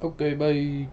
Okay, bye.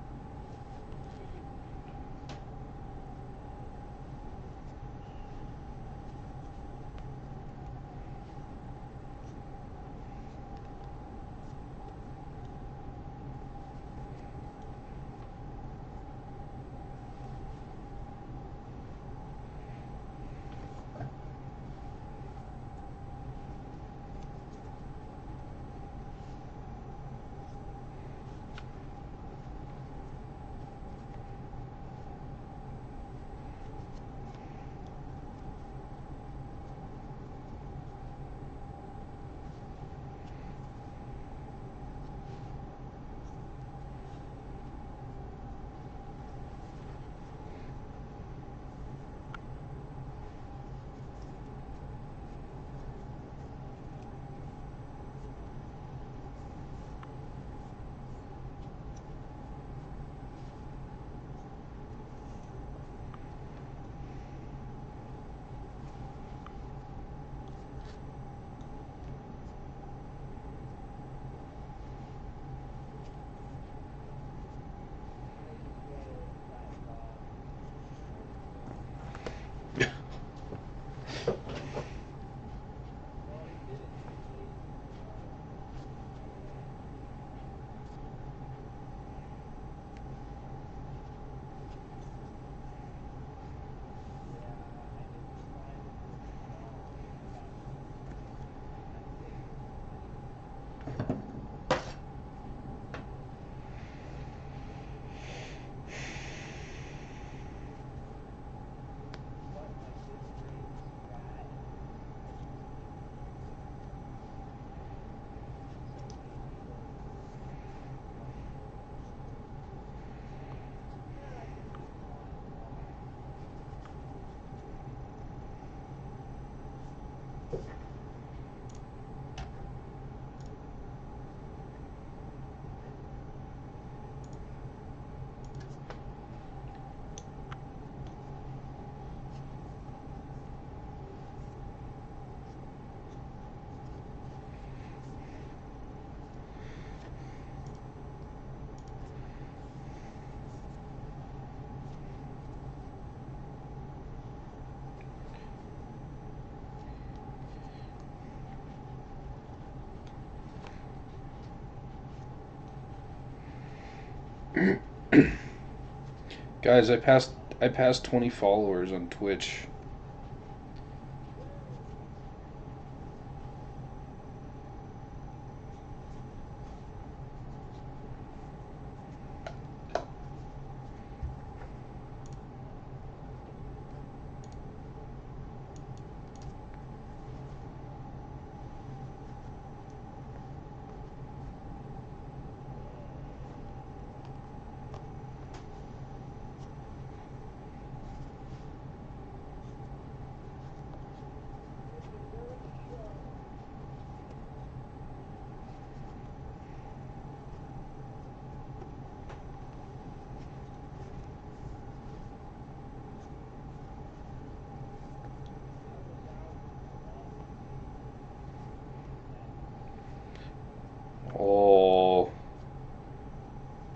Guys, I passed 20 followers on Twitch.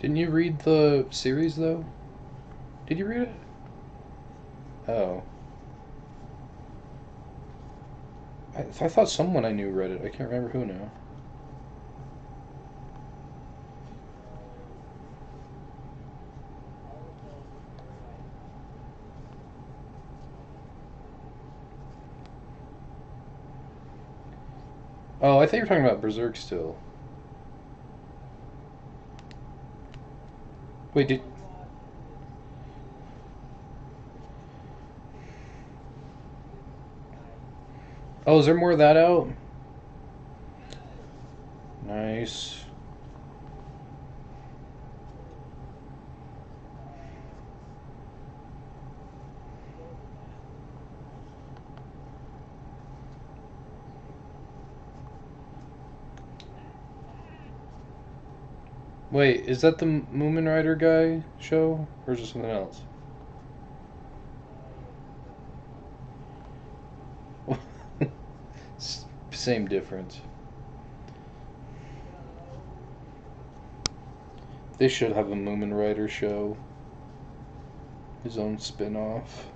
Didn't you read the series though? Did you read it? Oh. I thought someone I knew read it. I can't remember who now. Oh, I thought you were talking about Berserk still. Wait, did... Oh, is there more of that out? Nice. Wait, is that the Moomin Rider guy show? Or is it something else? Same difference. They should have a Moomin Rider show. His own spin-off.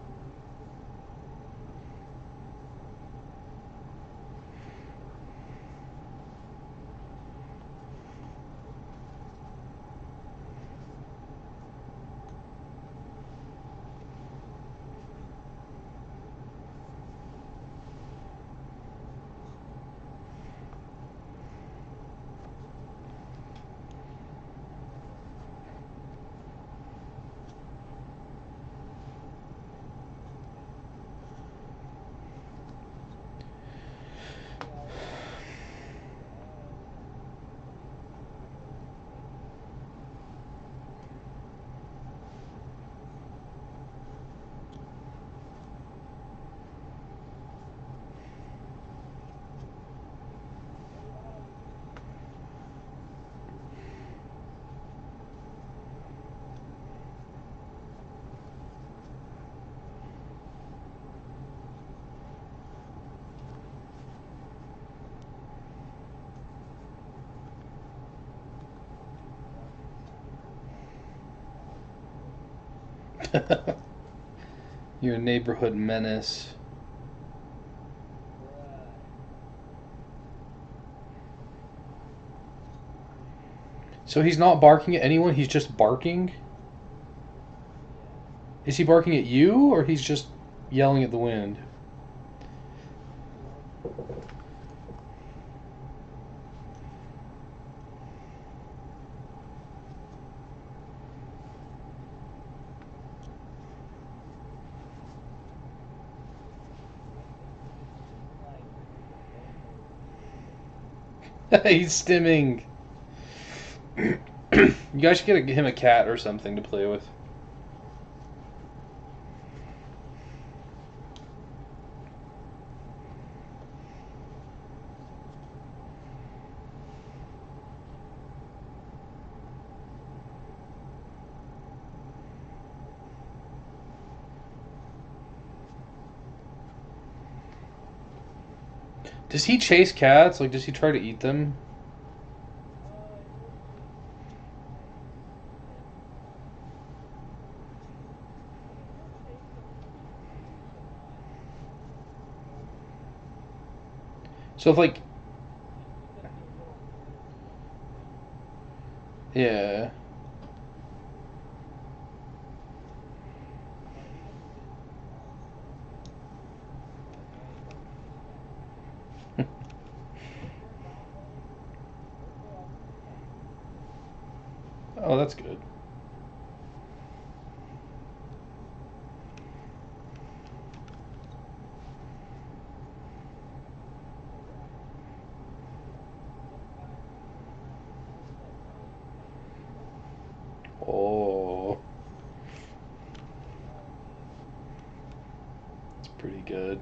You're a neighborhood menace. So he's not barking at anyone, he's just barking? Is he barking at you, or he's just yelling at the wind? He's stimming. You guys should get him a cat or something to play with. Does he chase cats? Like, does he try to eat them? So if, like... Yeah. Oh, that's good. Oh. It's pretty good.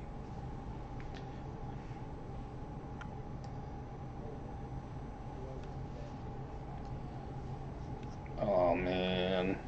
Oh, man.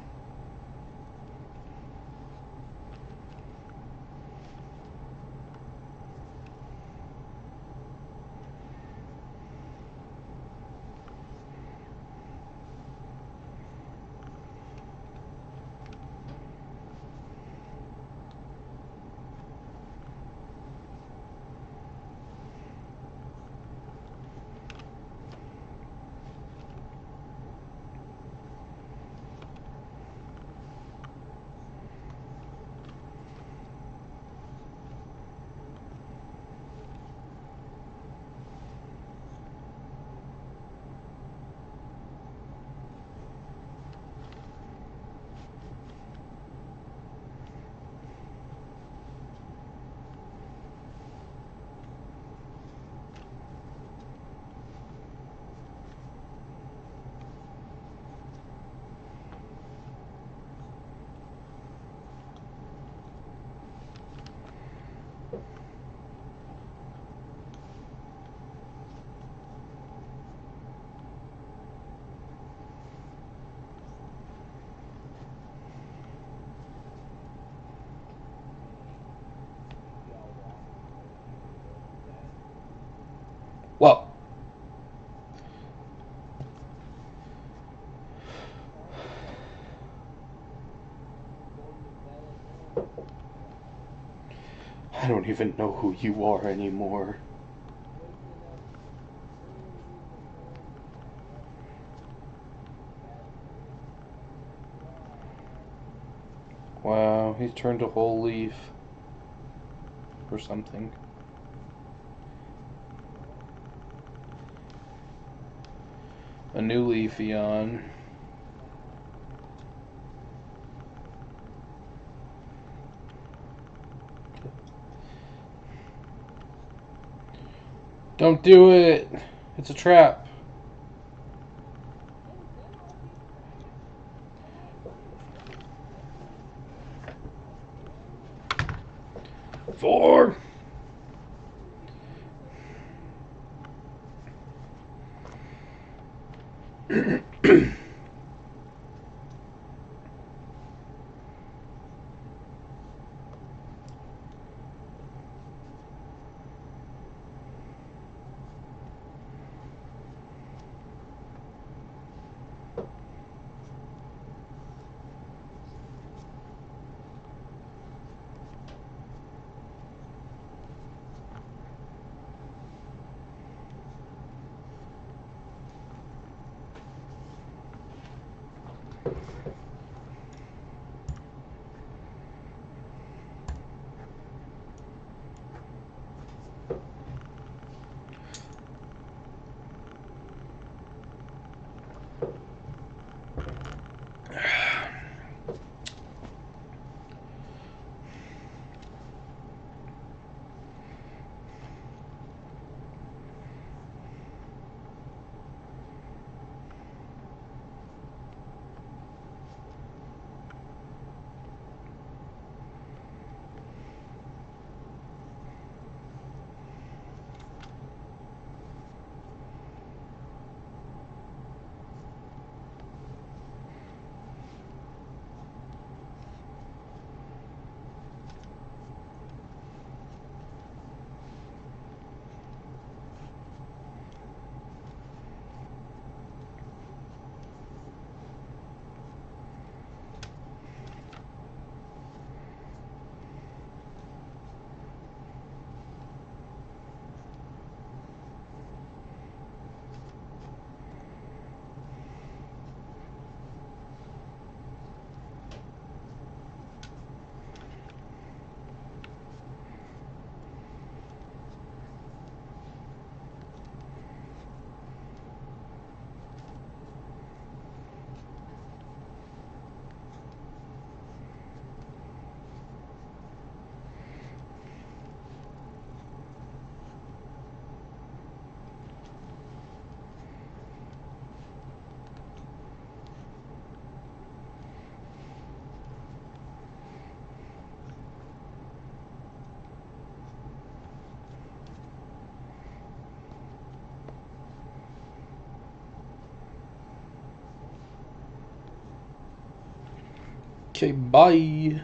Well, I don't even know who you are anymore. Wow, he's turned a whole leaf. Or something. A new leafy on. Don't do it! It's a trap. Four! Okay, bye.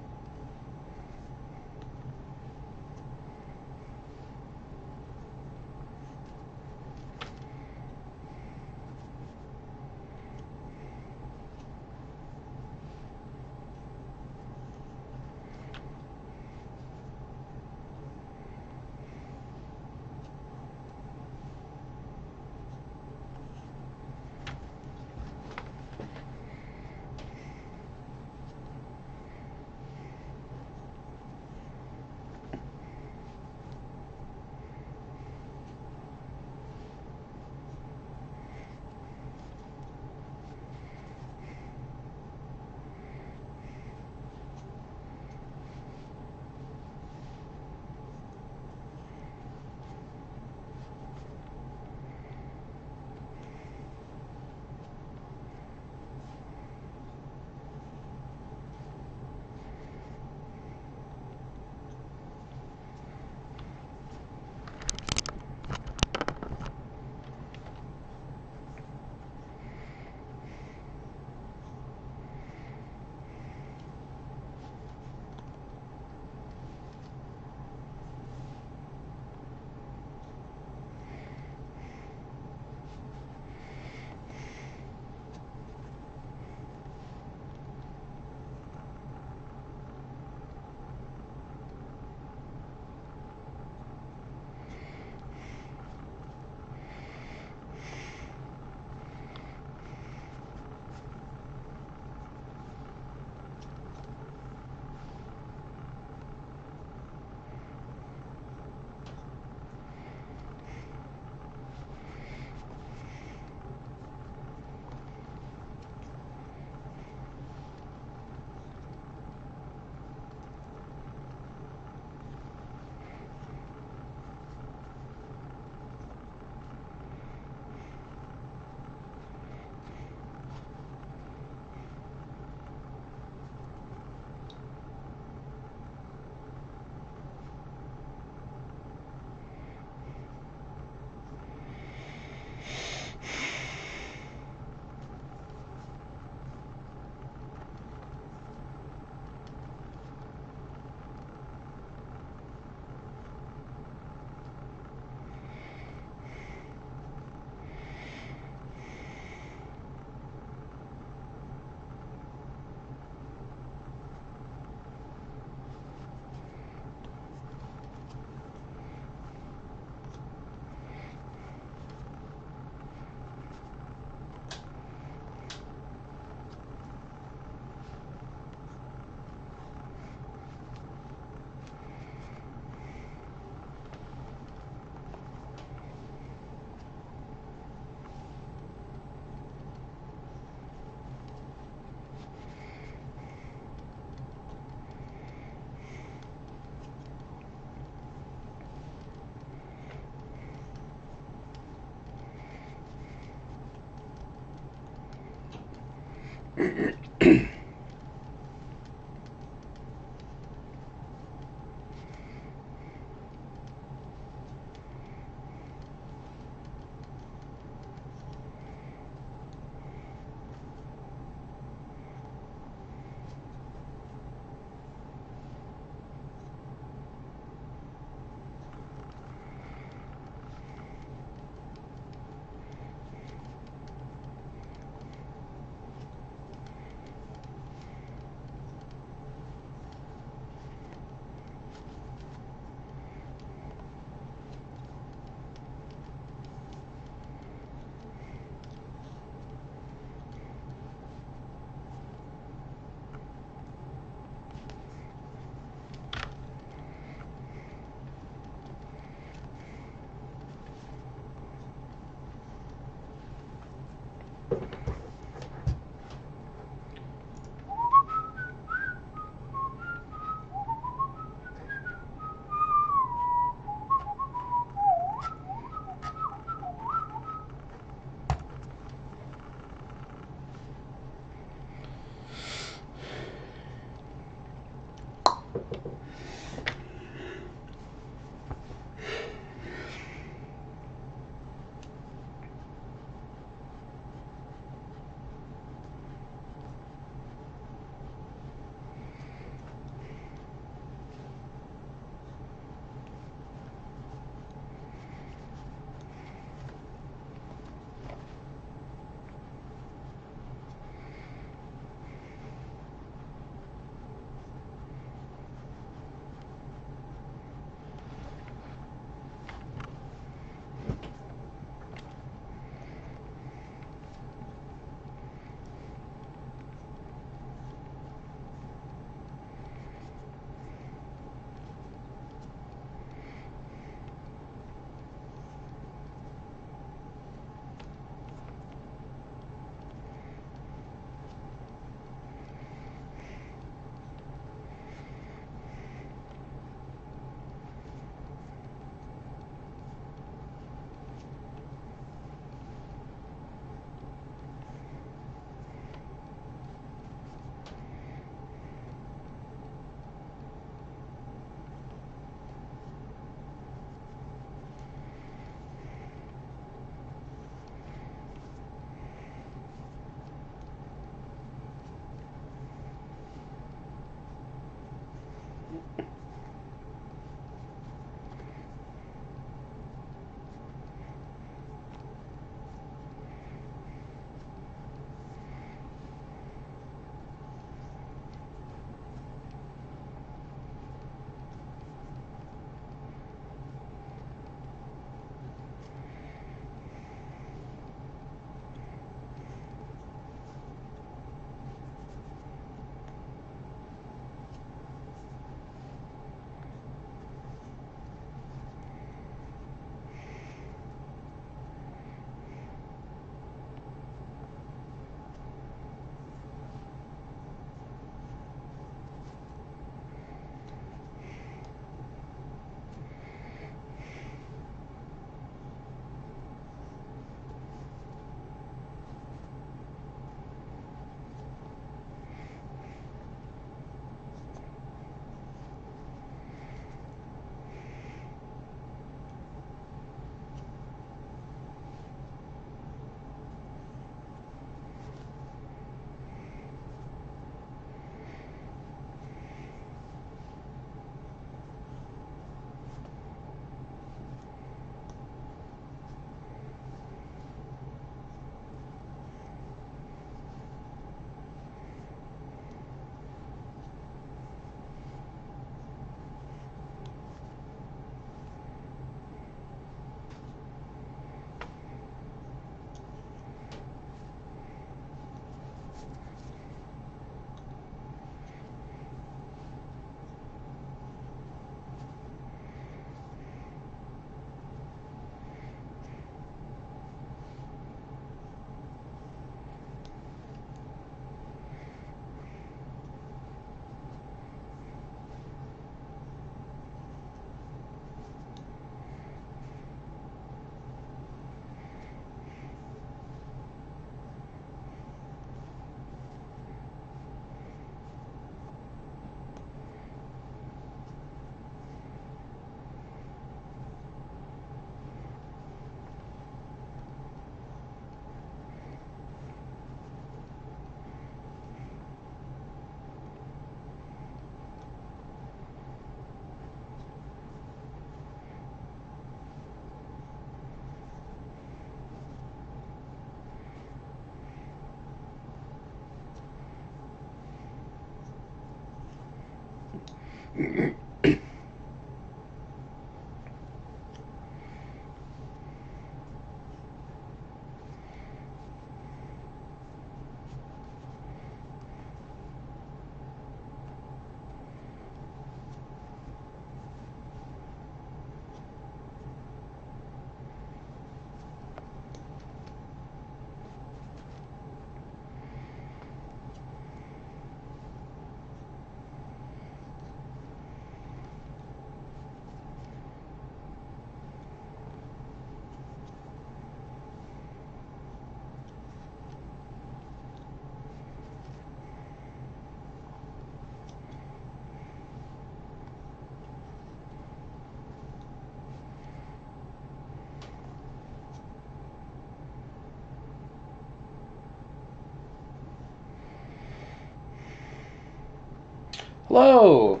Hello!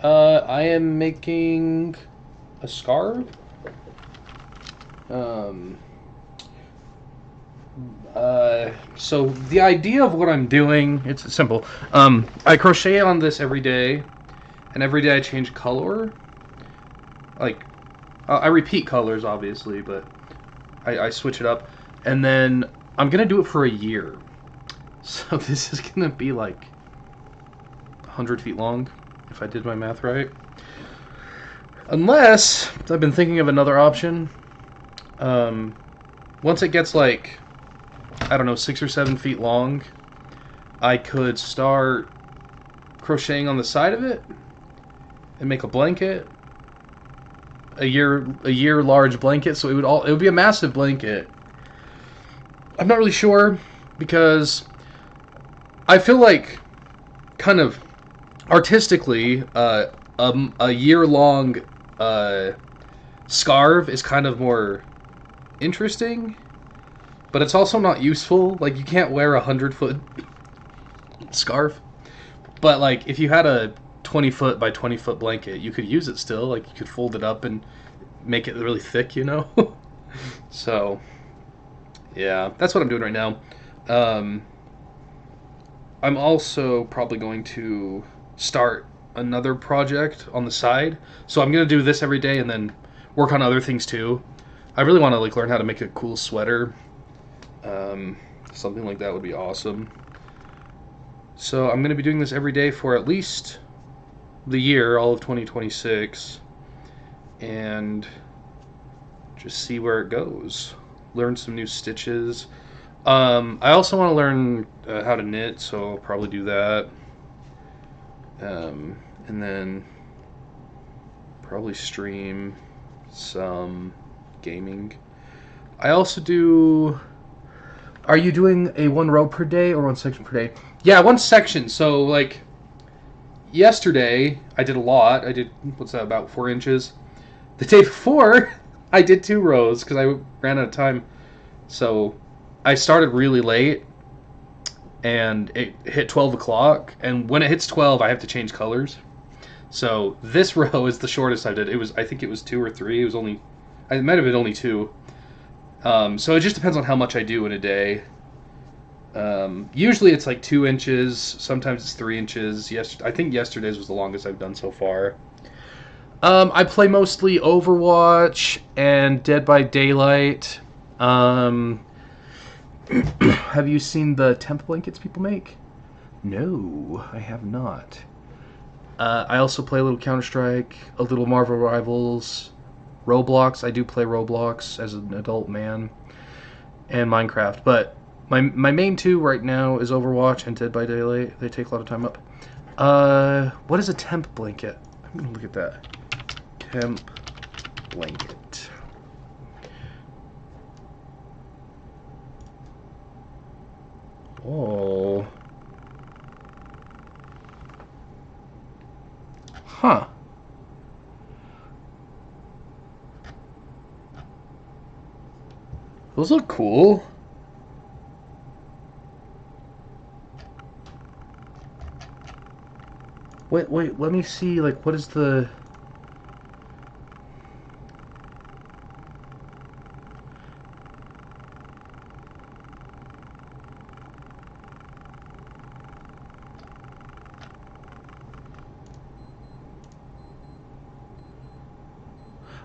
I am making a scarf. So the idea of what I'm doing, it's simple. I crochet on this every day, and every day I change color. Like, I repeat colors, obviously, but I switch it up. And then I'm going to do it for a year. So this is going to be like 100 feet long, if I did my math right. Unless, I've been thinking of another option. Once it gets like, I don't know, 6 or 7 feet long, I could start crocheting on the side of it and make a blanket. A year large blanket, so it would be a massive blanket. I'm not really sure, because I feel like, kind of artistically, a year-long scarf is kind of more interesting, but it's also not useful. Like, you can't wear a 100-foot scarf, but like if you had a 20-foot by 20-foot blanket, you could use it still. Like, you could fold it up and make it really thick, you know. So yeah, that's what I'm doing right now. I'm also probably going to start another project on the side. So I'm going to do this every day and then work on other things too. I really want to like learn how to make a cool sweater. Something like that would be awesome. So I'm going to be doing this every day for at least the year, all of 2026, and just see where it goes. Learn some new stitches. I also want to learn how to knit, so I'll probably do that. And then probably stream some gaming. I also do... Are you doing a 1 row per day or 1 section per day? Yeah, 1 section. So, like, yesterday I did a lot. I did, what's that, about 4 inches. The day before, I did 2 rows because I ran out of time. So, I started really late, and it hit 12 o'clock. And when it hits 12, I have to change colors. So, this row is the shortest I did. I think it was 2 or 3. It might have been only 2. So it just depends on how much I do in a day. Usually it's like 2 inches, sometimes it's 3 inches. I think yesterday's was the longest I've done so far. I play mostly Overwatch and Dead by Daylight. Have you seen the temp blankets people make? No, I have not. I also play a little Counter-Strike, a little Marvel Rivals, Roblox. I do play Roblox as an adult man, and Minecraft. But my main 2 right now is Overwatch and Dead by Daylight. They take a lot of time up. What is a temp blanket? I'm gonna look at that. Temp blanket. Oh. Huh. Those look cool. Wait, let me see, like, what is the...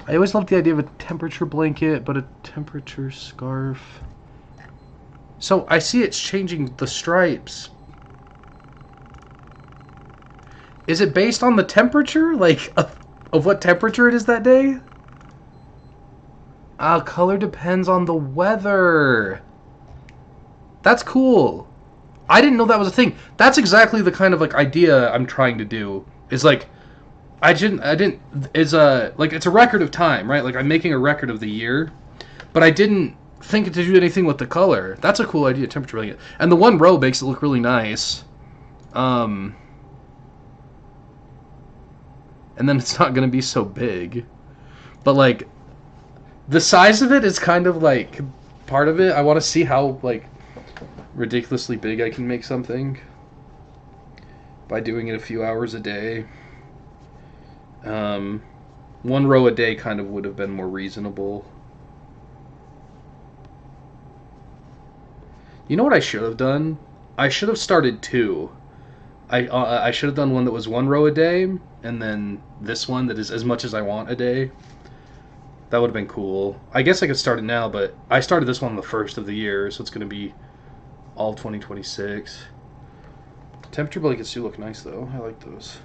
I always loved the idea of a temperature blanket, but a temperature scarf. So I see it's changing the stripes. Is it based on the temperature? Like, of what temperature it is that day? Color depends on the weather. That's cool. I didn't know that was a thing. That's exactly the kind of like idea I'm trying to do. Is like, it's a record of time, right? Like I'm making a record of the year, but I didn't think to do anything with the color. That's a cool idea, temperature blanket. And the one row makes it look really nice. And then it's not going to be so big. But like, the size of it is kind of like part of it. I want to see how like ridiculously big I can make something by doing it a few hours a day. One row a day kind of would have been more reasonable. You know what I should have done? I should have started two. I should have done one that was one row a day, and then this one that is as much as I want a day. That would have been cool. I guess I could start it now, but I started this one on the 1st of the year, so it's going to be all of 2026. Temperature blankets do look nice, though. I like those.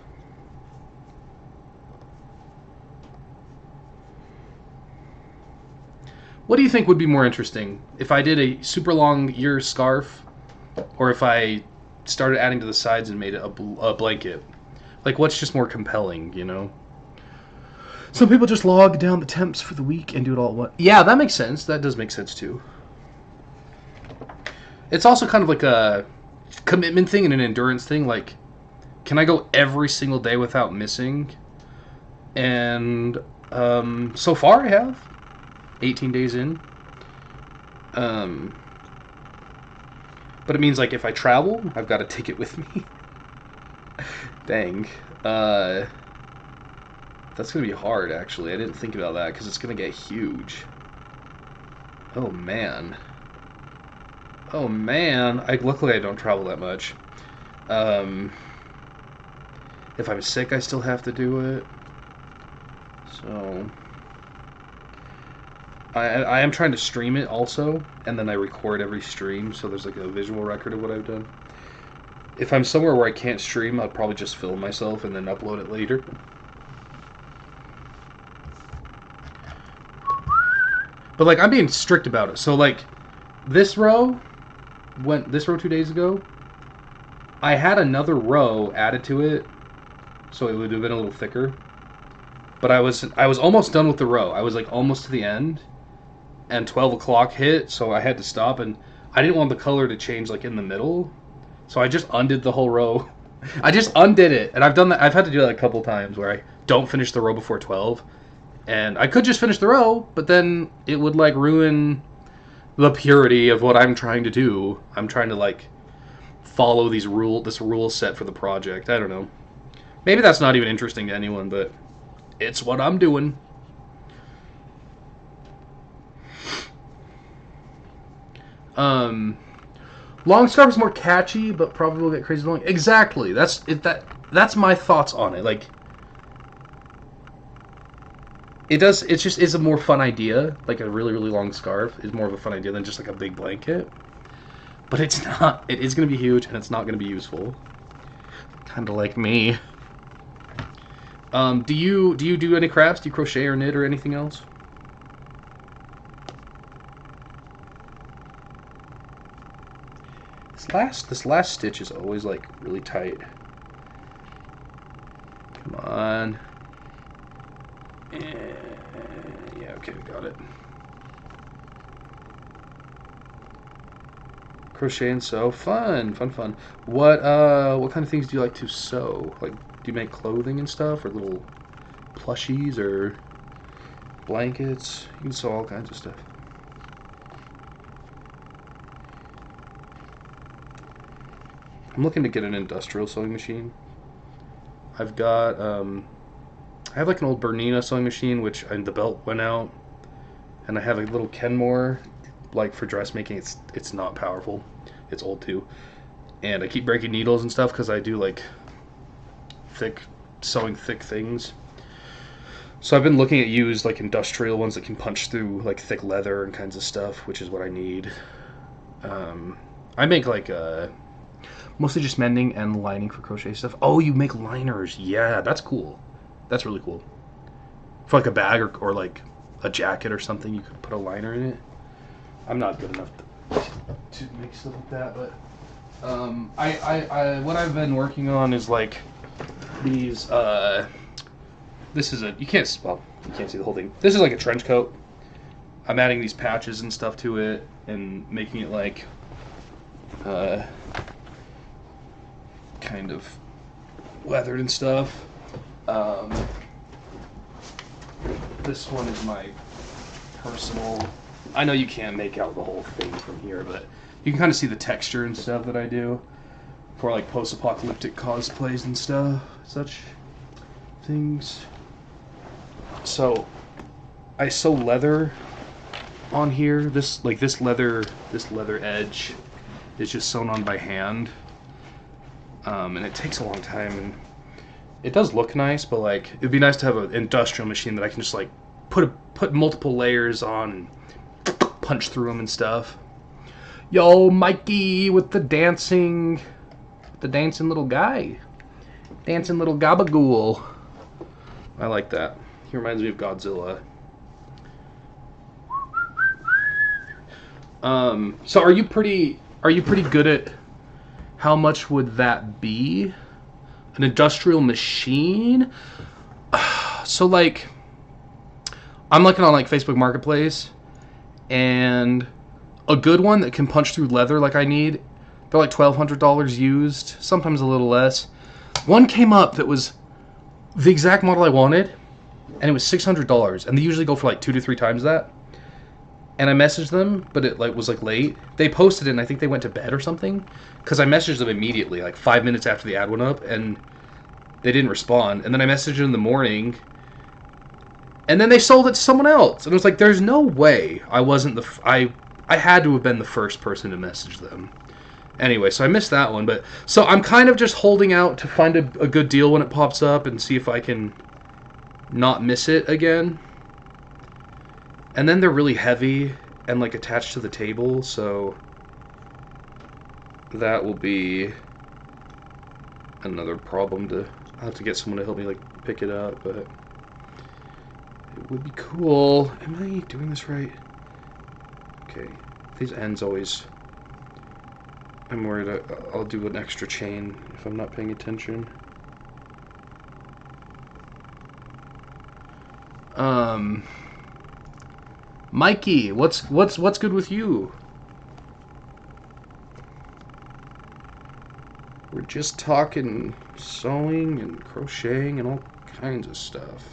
What do you think would be more interesting? If I did a super long year scarf, or if I started adding to the sides and made it a blanket? Like, what's just more compelling, you know? Some people just log down the temps for the week and do it all at once. Yeah, that makes sense. That does make sense, too. It's also kind of like a commitment thing and an endurance thing. Like, can I go every single day without missing? And so far I have. 18 days in. But it means, like, if I travel, I've got a ticket with me. Dang. That's going to be hard, actually. I didn't think about that, because it's going to get huge. Oh, man. Oh, man. Luckily, I don't travel that much. If I'm sick, I still have to do it. So... I am trying to stream it also, and then I record every stream, so there's like a visual record of what I've done. If I'm somewhere where I can't stream, I'll probably just film myself and then upload it later. But like, I'm being strict about it. So like, this row 2 days ago, I had another row added to it, so it would have been a little thicker. But I was almost done with the row. I was like almost to the end. And 12 o'clock hit, so I had to stop, and I didn't want the color to change like in the middle, so I just undid the whole row. I just undid it, and I've done that. I've had to do that a couple times where I don't finish the row before 12, and I could just finish the row, but then it would like ruin the purity of what I'm trying to do. I'm trying to like follow this rule set for the project. I don't know. Maybe that's not even interesting to anyone, but it's what I'm doing. Long scarf is more catchy, but probably will get crazy long. Exactly. That's my thoughts on it. Like, it's a more fun idea. Like a really, really long scarf is more of a fun idea than just like a big blanket. But it's not. It is going to be huge, and it's not going to be useful. Kind of like me. Do you do any crafts? Do you crochet or knit or anything else? This last stitch is always like really tight. Come on. Yeah, okay, we got it. Crochet and sew, fun. What kind of things do you like to sew? Like, do you make clothing and stuff, or little plushies, or blankets? You can sew all kinds of stuff. I'm looking to get an industrial sewing machine. I've got, I have like an old Bernina sewing machine, which the belt went out, and I have a little Kenmore, like for dressmaking. It's not powerful. It's old too, and I keep breaking needles and stuff because I do like sewing thick things. So I've been looking at used like industrial ones that can punch through like thick leather and kinds of stuff, which is what I need. I make like mostly just mending and lining for crochet stuff. Oh, you make liners? Yeah, that's cool. That's really cool. For like a bag or like a jacket or something, you could put a liner in it. I'm not good enough to make stuff like that, but I what I've been working on is like these. This is a you can't see the whole thing. This is like a trench coat. I'm adding these patches and stuff to it and making it like kind of weathered and stuff. This one is my personal. I know you can't make out the whole thing from here, but you can kind of see the texture and stuff that I do for like post-apocalyptic cosplays and stuff, such things. So I sew leather on here. This leather edge is just sewn on by hand, and it takes a long time, and it does look nice, but like it'd be nice to have an industrial machine that I can just like put multiple layers on and punch through them and stuff. Yo, Mikey with the dancing little guy, dancing little gabagool. I like that. He reminds me of Godzilla. So are you pretty good at how much would that be? An industrial machine? So like I'm looking on like Facebook Marketplace, and a good one that can punch through leather like I need, they're like $1,200 used, sometimes a little less. One came up that was the exact model I wanted, and it was $600, and they usually go for like 2 to 3 times that. And I messaged them, but it like was like late. They posted it, and I think they went to bed or something, because I messaged them immediately, like 5 minutes after the ad went up, and they didn't respond. And then I messaged them in the morning, and then they sold it to someone else. And it was like, there's no way I wasn't I had to have been the first person to message them. Anyway, so I missed that one, but so I'm kind of just holding out to find a good deal when it pops up and see if I can not miss it again. And then they're really heavy and like attached to the table, so that will be another problem. I'll have to get someone to help me like pick it up, but it would be cool. Am I doing this right? Okay, these ends always, I'm worried I'll do an extra chain if I'm not paying attention. Mikey, what's good with you? We're just talking sewing and crocheting and all kinds of stuff.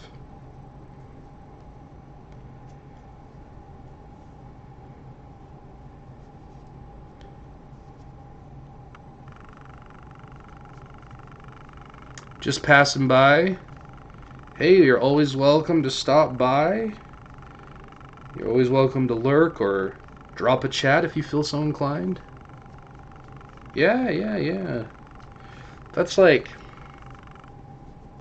Just passing by. Hey, you're always welcome to stop by. You're always welcome to lurk or drop a chat if you feel so inclined. Yeah. That's like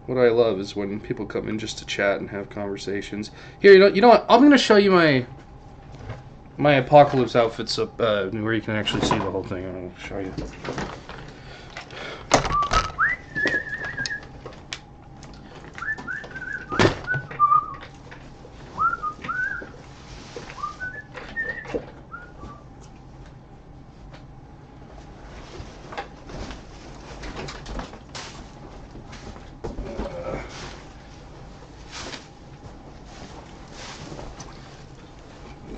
what I love, is when people come in just to chat and have conversations. Here, you know what? I'm gonna show you my apocalypse outfits up where you can actually see the whole thing. I'll show you.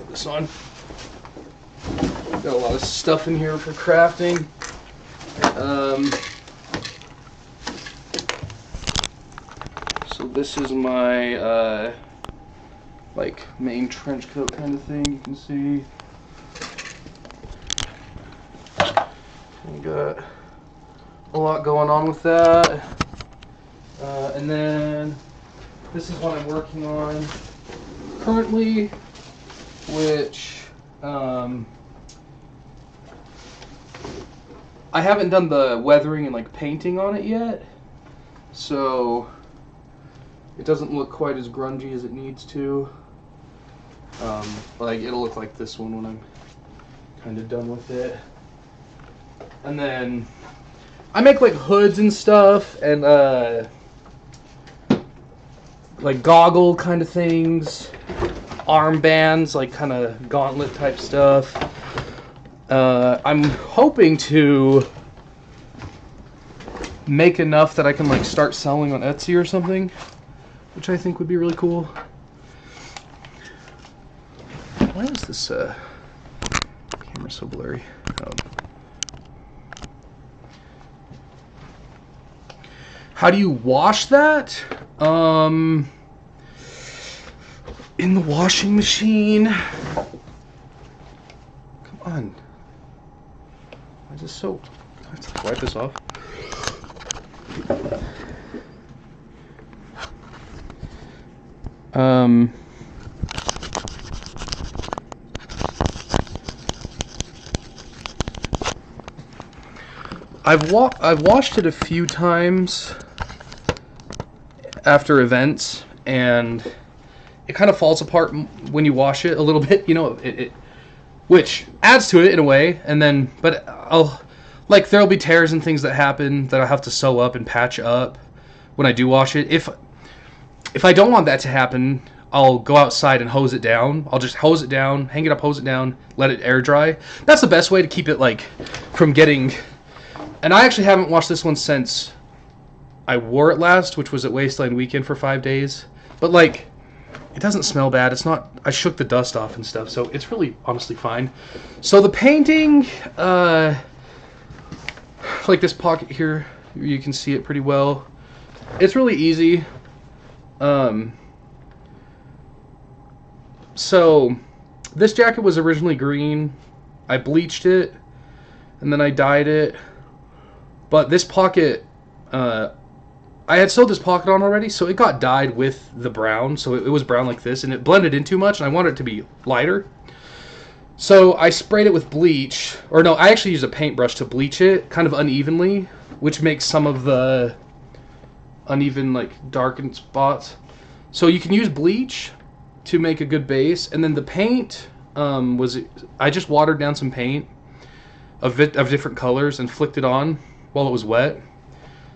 This on. Got a lot of stuff in here for crafting. So this is my like main trench coat kind of thing. You can see we got a lot going on with that. And then this is what I'm working on currently, which I haven't done the weathering and like painting on it yet, so It doesn't look quite as grungy as it needs to. Like it'll look like this one when I'm kind of done with it. And then I make like hoods and stuff, and like goggle kind of things, armbands, like kind of gauntlet type stuff. I'm hoping to make enough that I can like start selling on Etsy or something, which I think would be really cool. Why is this camera so blurry? How do you wash that? In the washing machine. Come on. Why is this so... I have to wipe this off. I've washed it a few times after events, and it kind of falls apart when you wash it a little bit, you know, which adds to it in a way. And then, but there'll be tears and things that happen that I have to sew up and patch up when I do wash it. If I don't want that to happen, I'll go outside and hose it down. I'll just hose it down, hang it up, hose it down, let it air dry. That's the best way to keep it like from getting. And I actually haven't washed this one since I wore it last, which was at Wasteland Weekend for 5 days. But like, it doesn't smell bad. It's not. I shook the dust off and stuff, so it's really honestly fine. So the painting, like this pocket here, you can see it pretty well. It's really easy. So this jacket was originally green. I bleached it, and then I dyed it. But this pocket, I had sewed this pocket on already, so it got dyed with the brown. So it was brown like this, and it blended in too much, and I wanted it to be lighter. So I sprayed it with bleach. Or no, I actually used a paintbrush to bleach it kind of unevenly, which makes some of the uneven, like, darkened spots. So you can use bleach to make a good base. And then the paint I just watered down some paint of different colors and flicked it on while it was wet.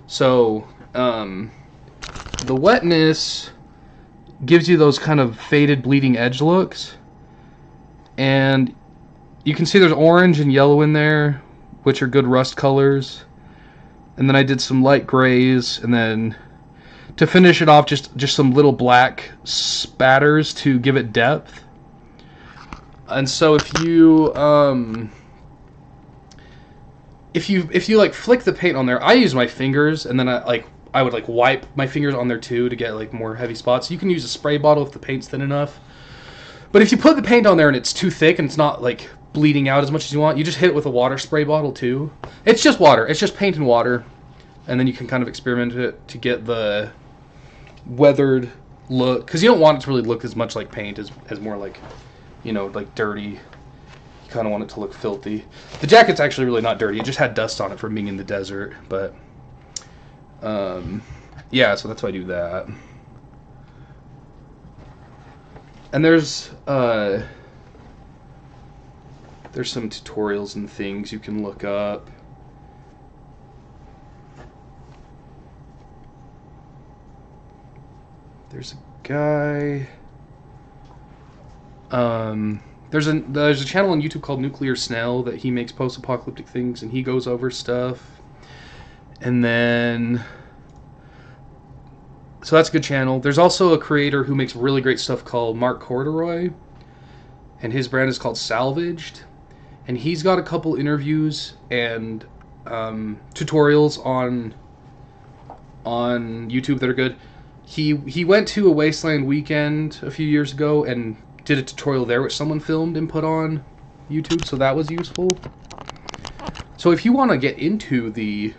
So the wetness gives you those kind of faded bleeding edge looks, and you can see there's orange and yellow in there, which are good rust colors. And then I did some light grays, and then to finish it off, just some little black spatters to give it depth. And so if you like flick the paint on there, I use my fingers, and then I would like wipe my fingers on there too to get like more heavy spots. You can use a spray bottle if the paint's thin enough. But if you put the paint on there and it's too thick and it's not like bleeding out as much as you want, you just hit it with a water spray bottle too. It's just water. It's just paint and water. And then you can kind of experiment it to get the weathered look. Because you don't want it to really look as much like paint as more like, you know, like dirty. You kind of want it to look filthy. The jacket's actually really not dirty. It just had dust on it from being in the desert. But, yeah, so that's why I do that. And there's some tutorials and things you can look up. There's a guy. There's a channel on YouTube called Nuclear Snell that he makes post-apocalyptic things, and he goes over stuff. And then, so that's a good channel. There's also a creator who makes really great stuff called Mark Corduroy, and his brand is called Salvaged. And he's got a couple interviews and tutorials on YouTube that are good. He went to a Wasteland Weekend a few years ago and did a tutorial there which someone filmed and put on YouTube, so that was useful. So if you want to get into the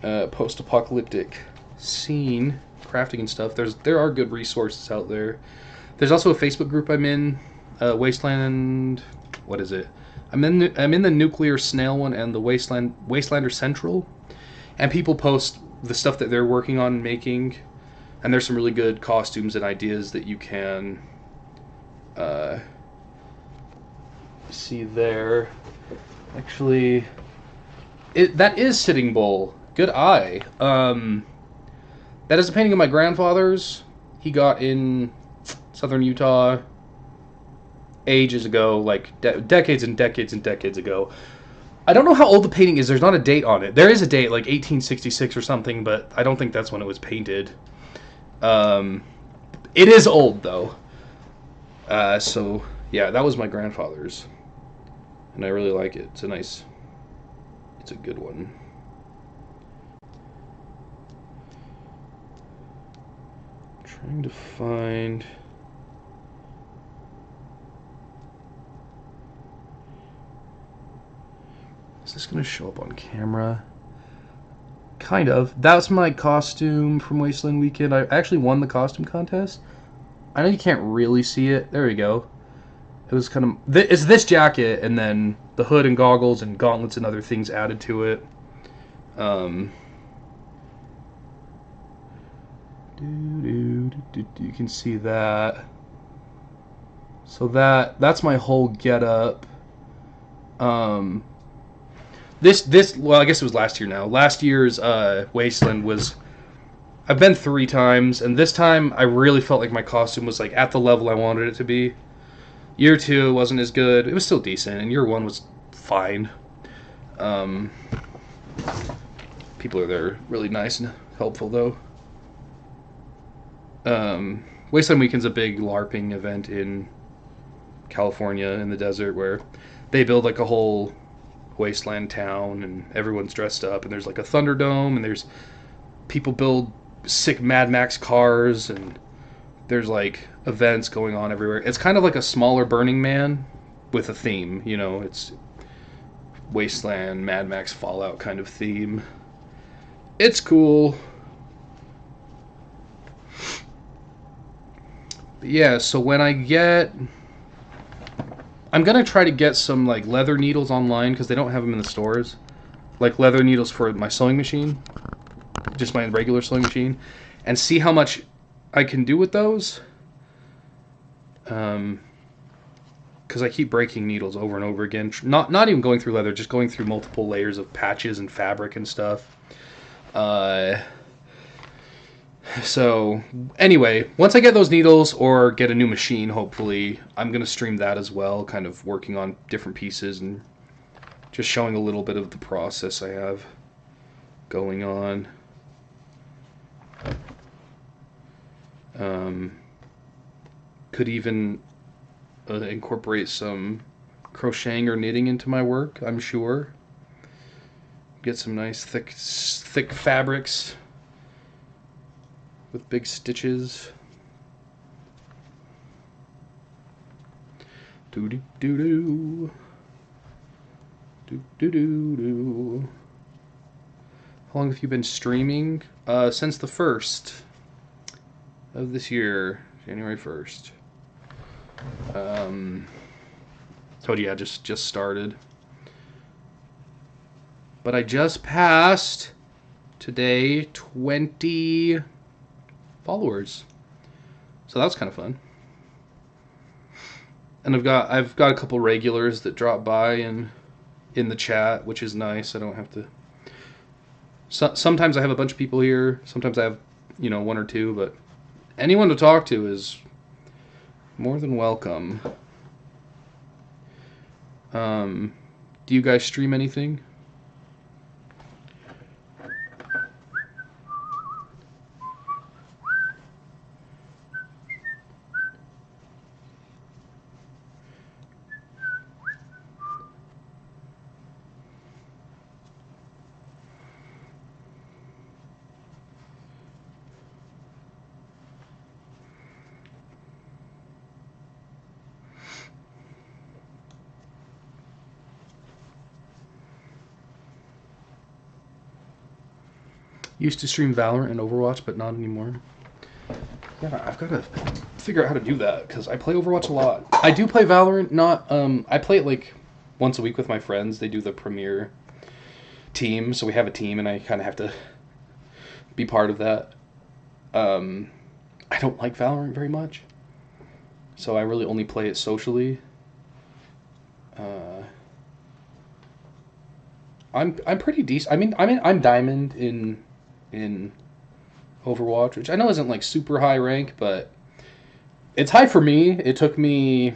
post-apocalyptic scene, crafting and stuff, there are good resources out there. There's also a Facebook group I'm in, Wasteland. What is it? I'm in the Nuclear Snail one and the Wastelander Central, and people post the stuff that they're working on making And there's some really good costumes and ideas that you can see there. Actually, that is Sitting Bull. Good eye. That is a painting of my grandfather's. He got in southern Utah ages ago, like decades and decades and decades ago. I don't know how old the painting is. There's not a date on it. There is a date, like 1866 or something, but I don't think that's when it was painted. It is old, though. So, yeah, that was my grandfather's. And I really like it. It's a good one. Trying to find... Is this going to show up on camera? Kind of. That's my costume from Wasteland Weekend. I actually won the costume contest. I know you can't really see it. There we go. It was kind of... It's this jacket, and then the hood and goggles and gauntlets and other things added to it. You can see that. So that's my whole getup. This well, I guess it was last year now. Last year's Wasteland was... I've been 3 times, and this time I really felt like my costume was like at the level I wanted it to be. Year 2 wasn't as good. It was still decent, and year 1 was fine. People are there really nice and helpful, though. Wasteland Weekend's a big LARPing event in California in the desert where they build like a whole wasteland town and everyone's dressed up, and there's like a Thunderdome, and there's people build sick Mad Max cars, and there's like events going on everywhere. It's kind of like a smaller Burning Man with a theme, you know. It's Wasteland, Mad Max, Fallout kind of theme. It's cool. But yeah, so when I'm gonna try to get some like leather needles online because they don't have them in the stores. Like leather needles for my sewing machine, just my regular sewing machine, and see how much I can do with those. Because I keep breaking needles over and over again. Not even going through leather, just going through multiple layers of patches and fabric and stuff. So anyway, once I get those needles or get a new machine, hopefully, I'm going to stream that as well, kind of working on different pieces and just showing a little bit of the process I have going on. Could even incorporate some crocheting or knitting into my work, I'm sure. Get some nice thick fabrics with big stitches. Do-do-do-do. Do-do-do-do. How long have you been streaming? Since the 1st of this year, January 1st. Told you I just started. But I just passed today 20 followers. So that was kind of fun. And I've got a couple regulars that drop by and in the chat, which is nice. I don't have to... sometimes I have a bunch of people here. Sometimes I have, 1 or 2, but anyone to talk to is more than welcome. Do you guys stream anything? Used to stream Valorant and Overwatch, but not anymore. Yeah, I've got to figure out how to do that, because I play Overwatch a lot. I do play Valorant, I play it like once a week with my friends. They do the Premier team, so we have a team, and I kind of have to be part of that. I don't like Valorant very much, so I really only play it socially. I'm pretty decent. I'm diamond in Overwatch, which I know isn't like super high rank, but it's high for me. It took me,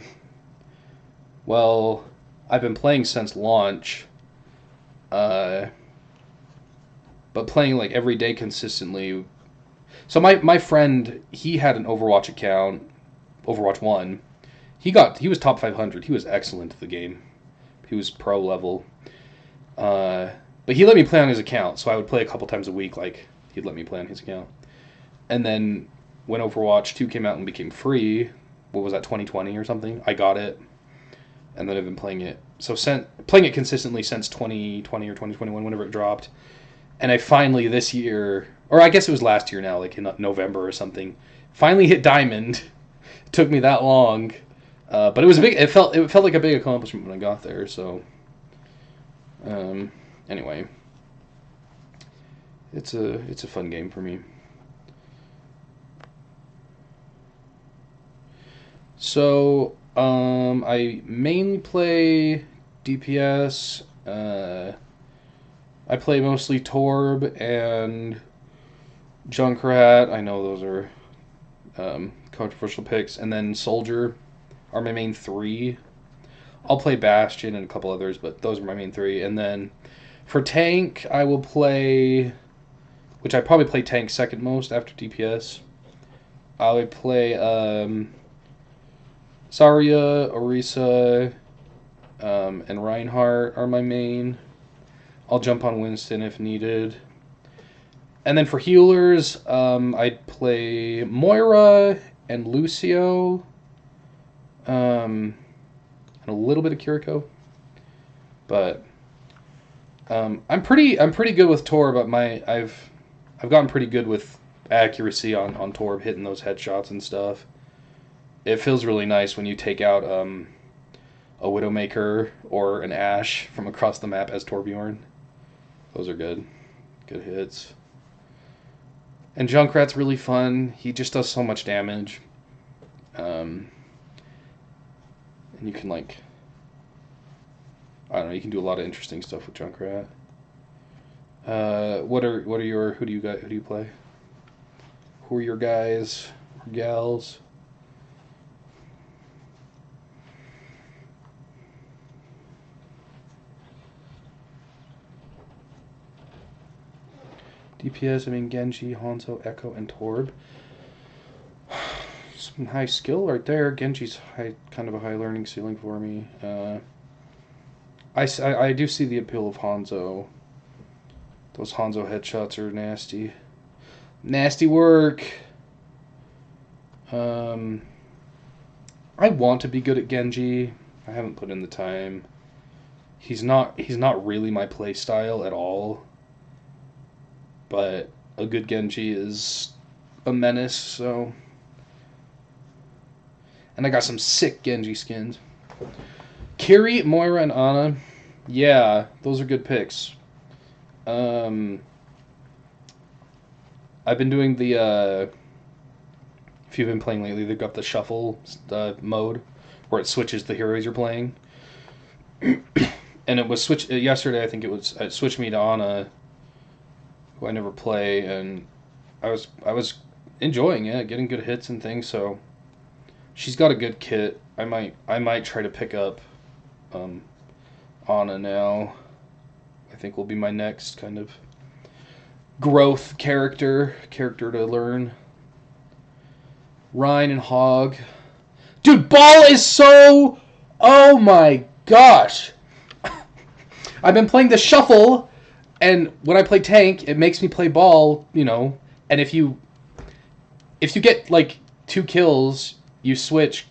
well, I've been playing since launch, but playing like every day consistently. So my friend, he had an Overwatch account, Overwatch 1. He was top 500. He was excellent at the game. He was pro level. But he let me play on his account, so I would play a couple times a week. Like, he'd let me play on his account. And then when Overwatch 2 came out and became free, what was that, 2020 or something? I got it, and then I've been playing it. So playing it consistently since 2020 or 2021, whenever it dropped. And I finally this year, or I guess it was last year now, like in November or something, finally hit Diamond. It took me that long, but it was big. It felt like a big accomplishment when I got there. So, anyway, it's a fun game for me. So, I mainly play DPS. I play mostly Torb and Junkrat. I know those are controversial picks. And then Soldier are my main three. I'll play Bastion and a couple others, but those are my main three. And then for tank, I will play, which I probably play tank second most after DPS. I would play Zarya, Orisa, and Reinhardt are my main. I'll jump on Winston if needed. And then for healers, I'd play Moira and Lucio, and a little bit of Kiriko. But I'm pretty good with Torb, but I've gotten pretty good with accuracy on Torb, hitting those headshots and stuff. It feels really nice when you take out a Widowmaker or an Ashe from across the map as Torbjorn. Those are good hits. And Junkrat's really fun. He just does so much damage. And you can, like, I don't know, you can do a lot of interesting stuff with Junkrat. Who do you play? Who are your guys or gals? DPS, Genji, Hanzo, Echo, and Torb. Some high skill right there. Genji's kind of a high learning ceiling for me. I do see the appeal of Hanzo. Those Hanzo headshots are nasty. Nasty work. I want to be good at Genji. I haven't put in the time. He's not really my play style at all. But a good Genji is a menace, so. And I got some sick Genji skins. Kiri, Moira, and Ana. Yeah, those are good picks. I've been doing the, if you've been playing lately, they've got the shuffle mode, where it switches the heroes you're playing. And it was yesterday, I think it switched me to Ana, who I never play, and I was enjoying it, getting good hits and things. So she's got a good kit. I might try to pick up Ana now. I think will be my next kind of growth character to learn. Ryan and Hog. Dude, Ball is so, oh my gosh. I've been playing the shuffle, and when I play tank, it makes me play Ball, and if you get like 2 kills, you switch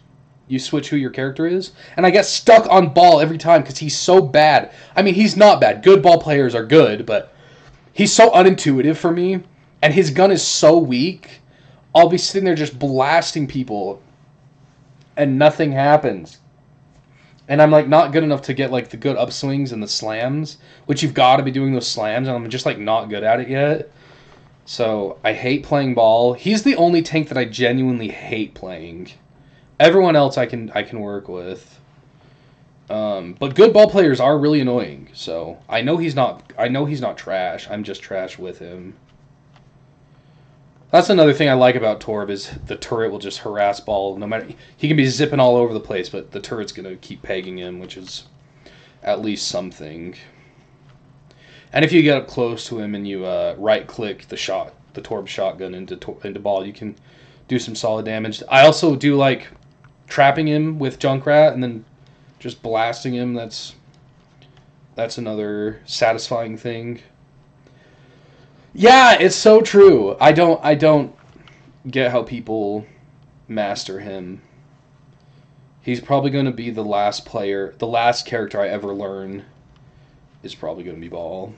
who your character is, and I get stuck on Ball every time because he's so bad. I mean, he's not bad. Good Ball players are good, but he's so unintuitive for me, and his gun is so weak. I'll be sitting there just blasting people, and nothing happens. And I'm like not good enough to get like the good upswings and the slams, which you've got to be doing those slams, and I'm just like not good at it yet. So I hate playing ball. He's the only tank that I genuinely hate playing. Everyone else I can work with. But good ball players are really annoying. So I know he's not trash. I'm just trash with him. That's another thing I like about Torb is the turret will just harass ball. No matter he can be zipping all over the place, but the turret's gonna keep pegging him, which is at least something. And if you get up close to him and you right click the Torb shotgun into ball, you can do some solid damage. I also do like trapping him with Junkrat and then just blasting him. That's another satisfying thing. Yeah, it's so true. I don't get how people master him. He's probably going to be the last character I ever learn is probably going to be Ball.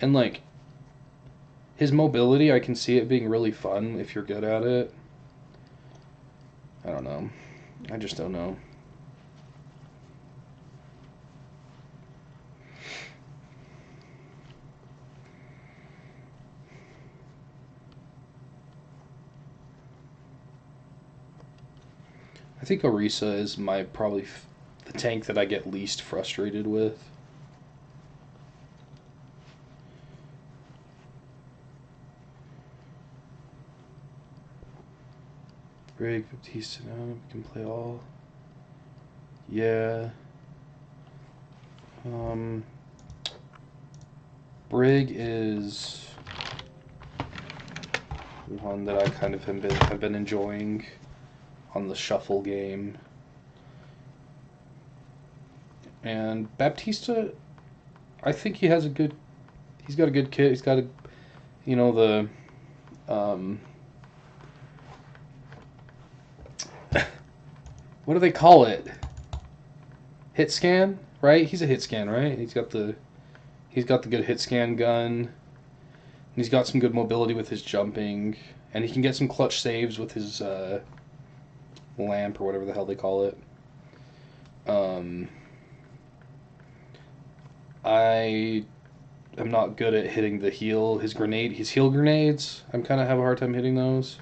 And like his mobility, I can see it being really fun if you're good at it. I don't know. I just don't know. I think Orisa is probably the tank that I get least frustrated with. Brig, Baptista, now can play all. Yeah. Brig is one that I kind of have been enjoying on the shuffle game. And Baptista, I think he's got a good kit. He's got the what do they call it? Hit scan, right? He's a hit scan, right? He's got the good hit scan gun. And he's got some good mobility with his jumping, and he can get some clutch saves with his lamp or whatever the hell they call it. I am not good at hitting his heal grenades. I'm kind of have a hard time hitting those.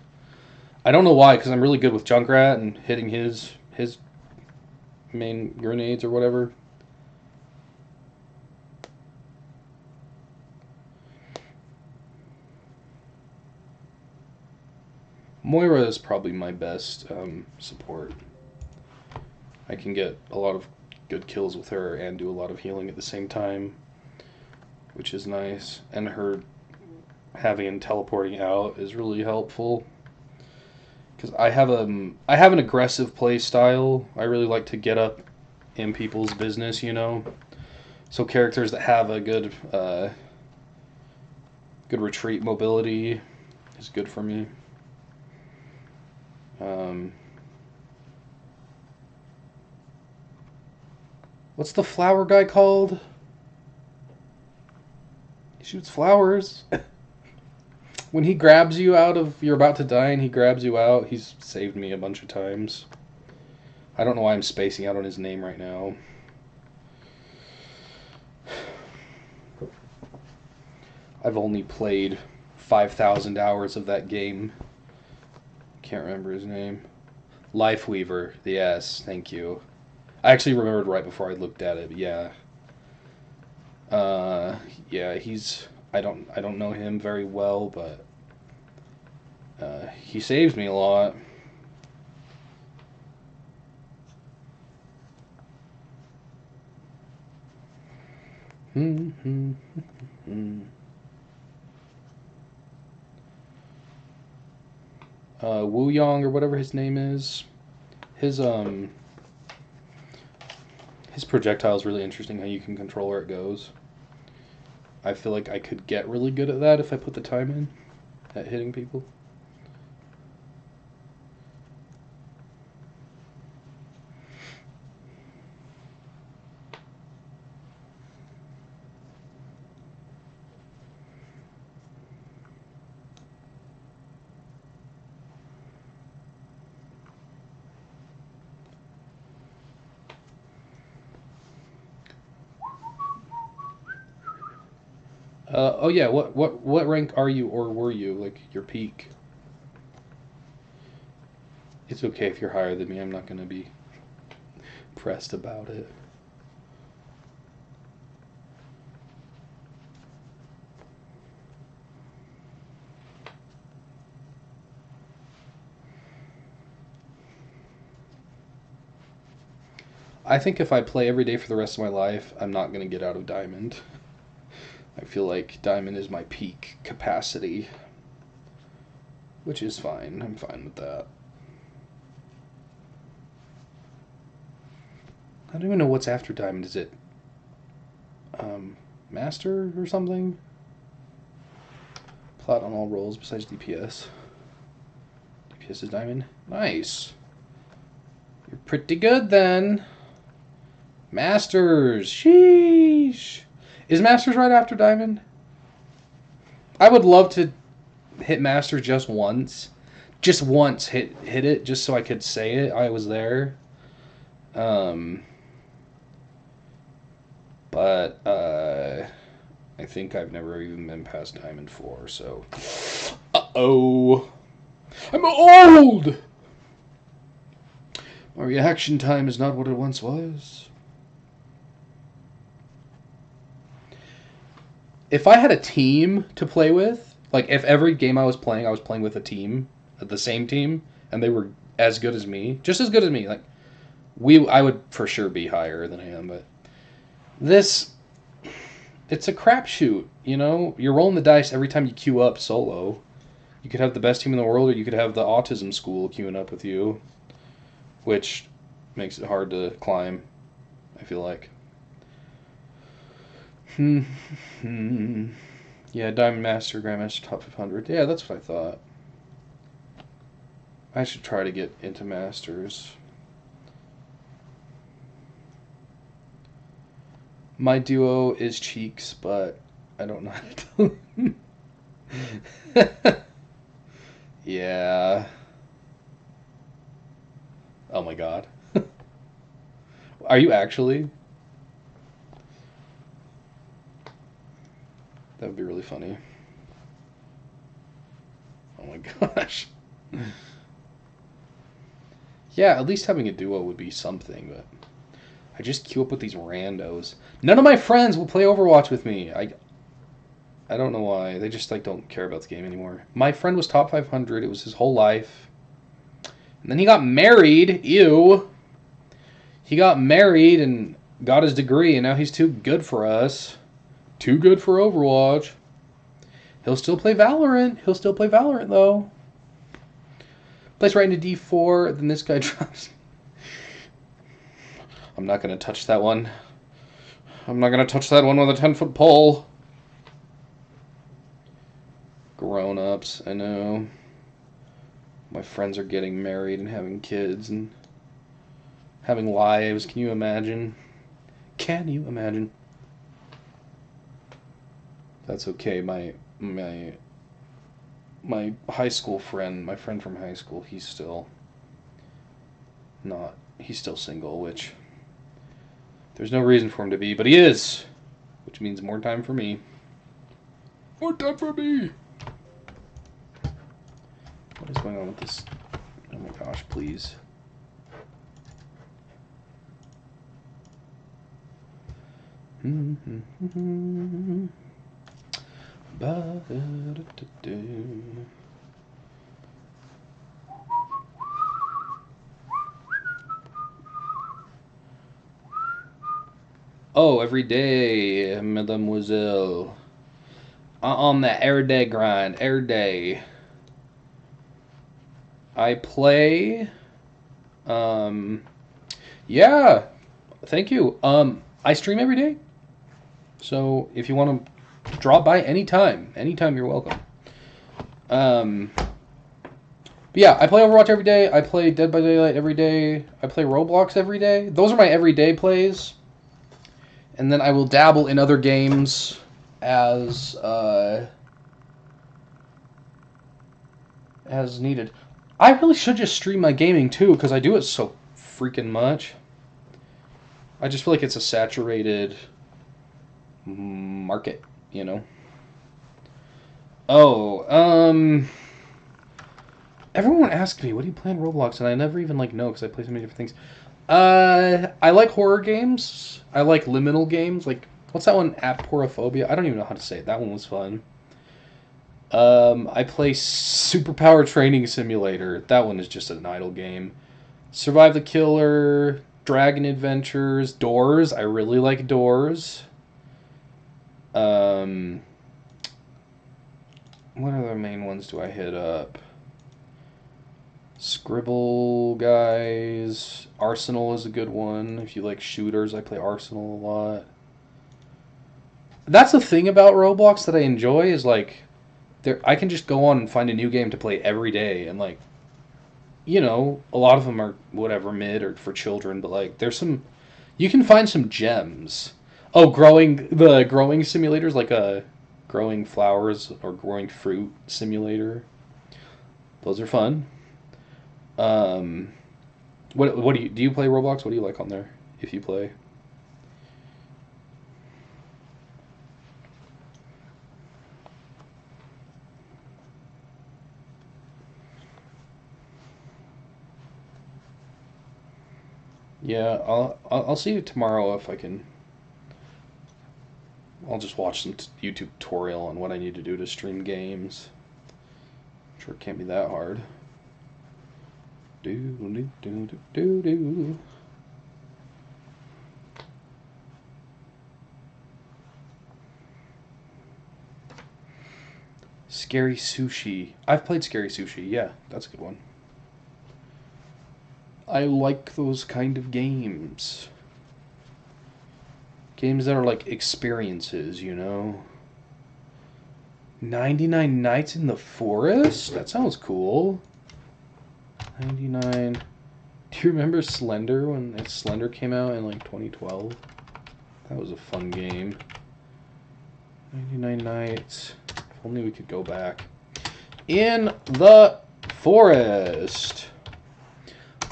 I don't know why, because I'm really good with Junkrat and hitting his main grenades or whatever. Moira is probably my best support. I can get a lot of good kills with her and do a lot of healing at the same time, which is nice. And her having and teleporting out is really helpful. Because I have an aggressive play style. I really like to get up in people's business, So characters that have a good retreat mobility is good for me. What's the flower guy called? He shoots flowers. When he grabs you you're about to die and he grabs you out, he's saved me a bunch of times. I don't know why I'm spacing out on his name right now. I've only played 5,000 hours of that game. Can't remember his name. Lifeweaver, yes, thank you. I actually remembered right before I looked at it, but yeah. Yeah, I don't know him very well, but he saves me a lot. Wu Yong or whatever his name is. His projectile is really interesting how you can control where it goes. I feel like I could get really good at that if I put the time in at hitting people. Oh yeah, what rank are you or were you? Like your peak? It's okay if you're higher than me. I'm not gonna be pressed about it. I think if I play every day for the rest of my life, I'm not gonna get out of Diamond. I feel like Diamond is my peak capacity, which is fine. I'm fine with that. I don't even know what's after Diamond. Is it Master or something? Plot on all rolls besides DPS. DPS is Diamond. Nice. You're pretty good then. Masters. Sheesh. Is Masters right after Diamond? I would love to hit Masters just once. Just once hit it just so I could say it. I was there. But I think I've never even been past Diamond 4, so uh-oh. I'm old! My reaction time is not what it once was. If I had a team to play with, like if every game I was playing with a team, the same team, and they were as good as me, just as good as me, like I would for sure be higher than I am, but it's a crapshoot, you know? You're rolling the dice every time you queue up solo. You could have the best team in the world, or you could have the autism school queuing up with you, which makes it hard to climb, I feel like. Yeah, Diamond Master, Grandmaster, Top 500. Yeah, that's what I thought. I should try to get into Masters. My duo is Cheeks, but I don't know how to. Yeah. Oh my god. Are you actually? That would be really funny. Oh my gosh. Yeah, at least having a duo would be something, but I just queue up with these randos. None of my friends will play Overwatch with me. I don't know why. They just like don't care about the game anymore. My friend was top 500. It was his whole life. And then he got married. Ew. He got married and got his degree, and now he's too good for us. Too good for Overwatch. He'll still play Valorant. He'll still play Valorant, though. Plays right into D4, then this guy drops. I'm not going to touch that one. I'm not going to touch that one with a 10-foot pole. Grown-ups, I know. My friends are getting married and having kids and having lives. Can you imagine? Can you imagine? That's okay. My high school friend, my friend from high school, he's still single, which there's no reason for him to be, but he is, which means more time for me. More time for me! What is going on with this? Oh my gosh, please. Oh, every day, mademoiselle. On that every day grind, every day. I play. Yeah. Thank you. I stream every day. So if you want to drop by anytime you're welcome. But yeah, I play Overwatch every day. I play Dead by Daylight every day. I play Roblox every day. Those are my everyday plays. And then I will dabble in other games as needed. I really should just stream my gaming too, because I do it so freaking much. I just feel like it's a saturated market, you know? Oh, everyone asks me, what do you play on Roblox? And I never even, like, know, because I play so many different things. I like horror games. I like liminal games. Like, what's that one? Aporophobia? I don't even know how to say it. That one was fun. I play Superpower Training Simulator. That one is just an idle game. Survive the Killer, Dragon Adventures, Doors. I really like Doors. Um, what other main ones do I hit up? Scribble Guys. Arsenal is a good one. If you like shooters, I play Arsenal a lot. That's the thing about Roblox that I enjoy is like there I can just go on and find a new game to play every day and like a lot of them are whatever mid or for children, but like there's some you can find some gems. Oh, growing simulators like a growing flowers or growing fruit simulator. Those are fun. Um, what do you play Roblox? What do you like on there if you play? Yeah, I'll see you tomorrow if I can. I'll just watch some YouTube tutorial on what I need to do to stream games. I'm sure it can't be that hard. Do do do do do do. Scary Sushi. I've played Scary Sushi. Yeah, that's a good one. I like those kind of games. Games that are like experiences. 99 Nights in the Forest? That sounds cool. 99. Do you remember Slender when Slender came out in like 2012? That was a fun game. 99 Nights. If only we could go back. In the Forest.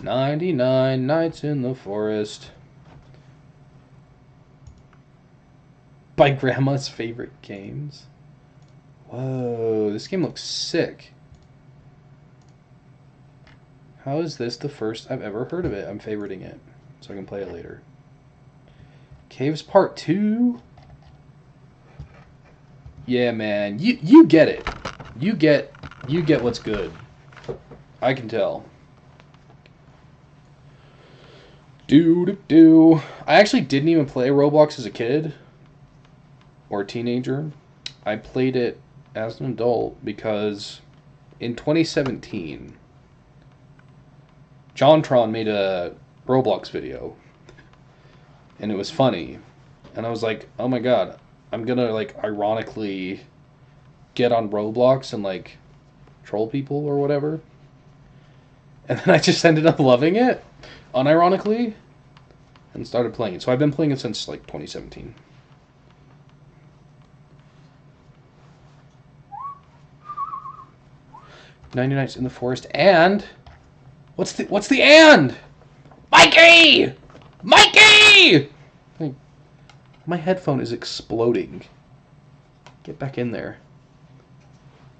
99 Nights in the Forest. By Grandma's Favorite Games. Whoa, this game looks sick. How is this the first I've ever heard of it? I'm favoriting it so I can play it later. Caves Part 2? Yeah, man. You get it. You get what's good. I can tell. Do. I actually didn't even play Roblox as a kid or a teenager. I played it as an adult because in 2017, JonTron made a Roblox video, and it was funny, and I was like, oh my god, I'm gonna like ironically get on Roblox and like troll people or whatever, and then I just ended up loving it, unironically, and started playing it. So I've been playing it since like 2017. "90 Nights in the Forest" and what's the and? Mikey! Mikey! My headphone is exploding. Get back in there.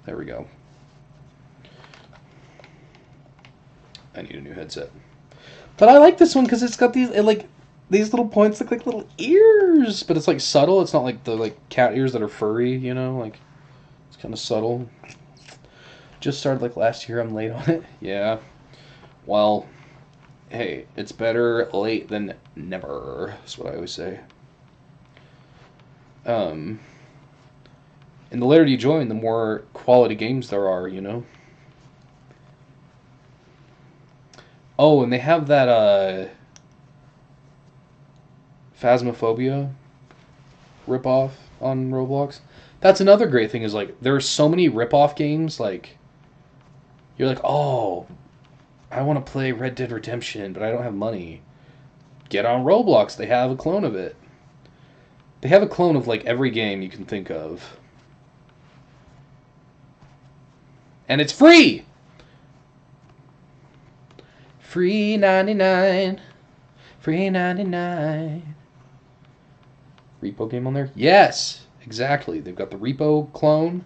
There we go. I need a new headset. But I like this one because it's got these these little points look like little ears, but it's like subtle. It's not like the like cat ears that are furry. Like it's kind of subtle. Just started like last year. I'm late on it. Yeah. Well, hey, it's better late than never. That's what I always say. And the later you join, the more quality games there are. Oh, and they have that Phasmophobia ripoff on Roblox. That's another great thing is like there are so many ripoff games like you're like, "Oh, I want to play Red Dead Redemption, but I don't have money." Get on Roblox. They have a clone of it. They have a clone of like every game you can think of. And it's free! Free 99. Free 99. Repo game on there? Yes! Exactly. They've got the Repo clone.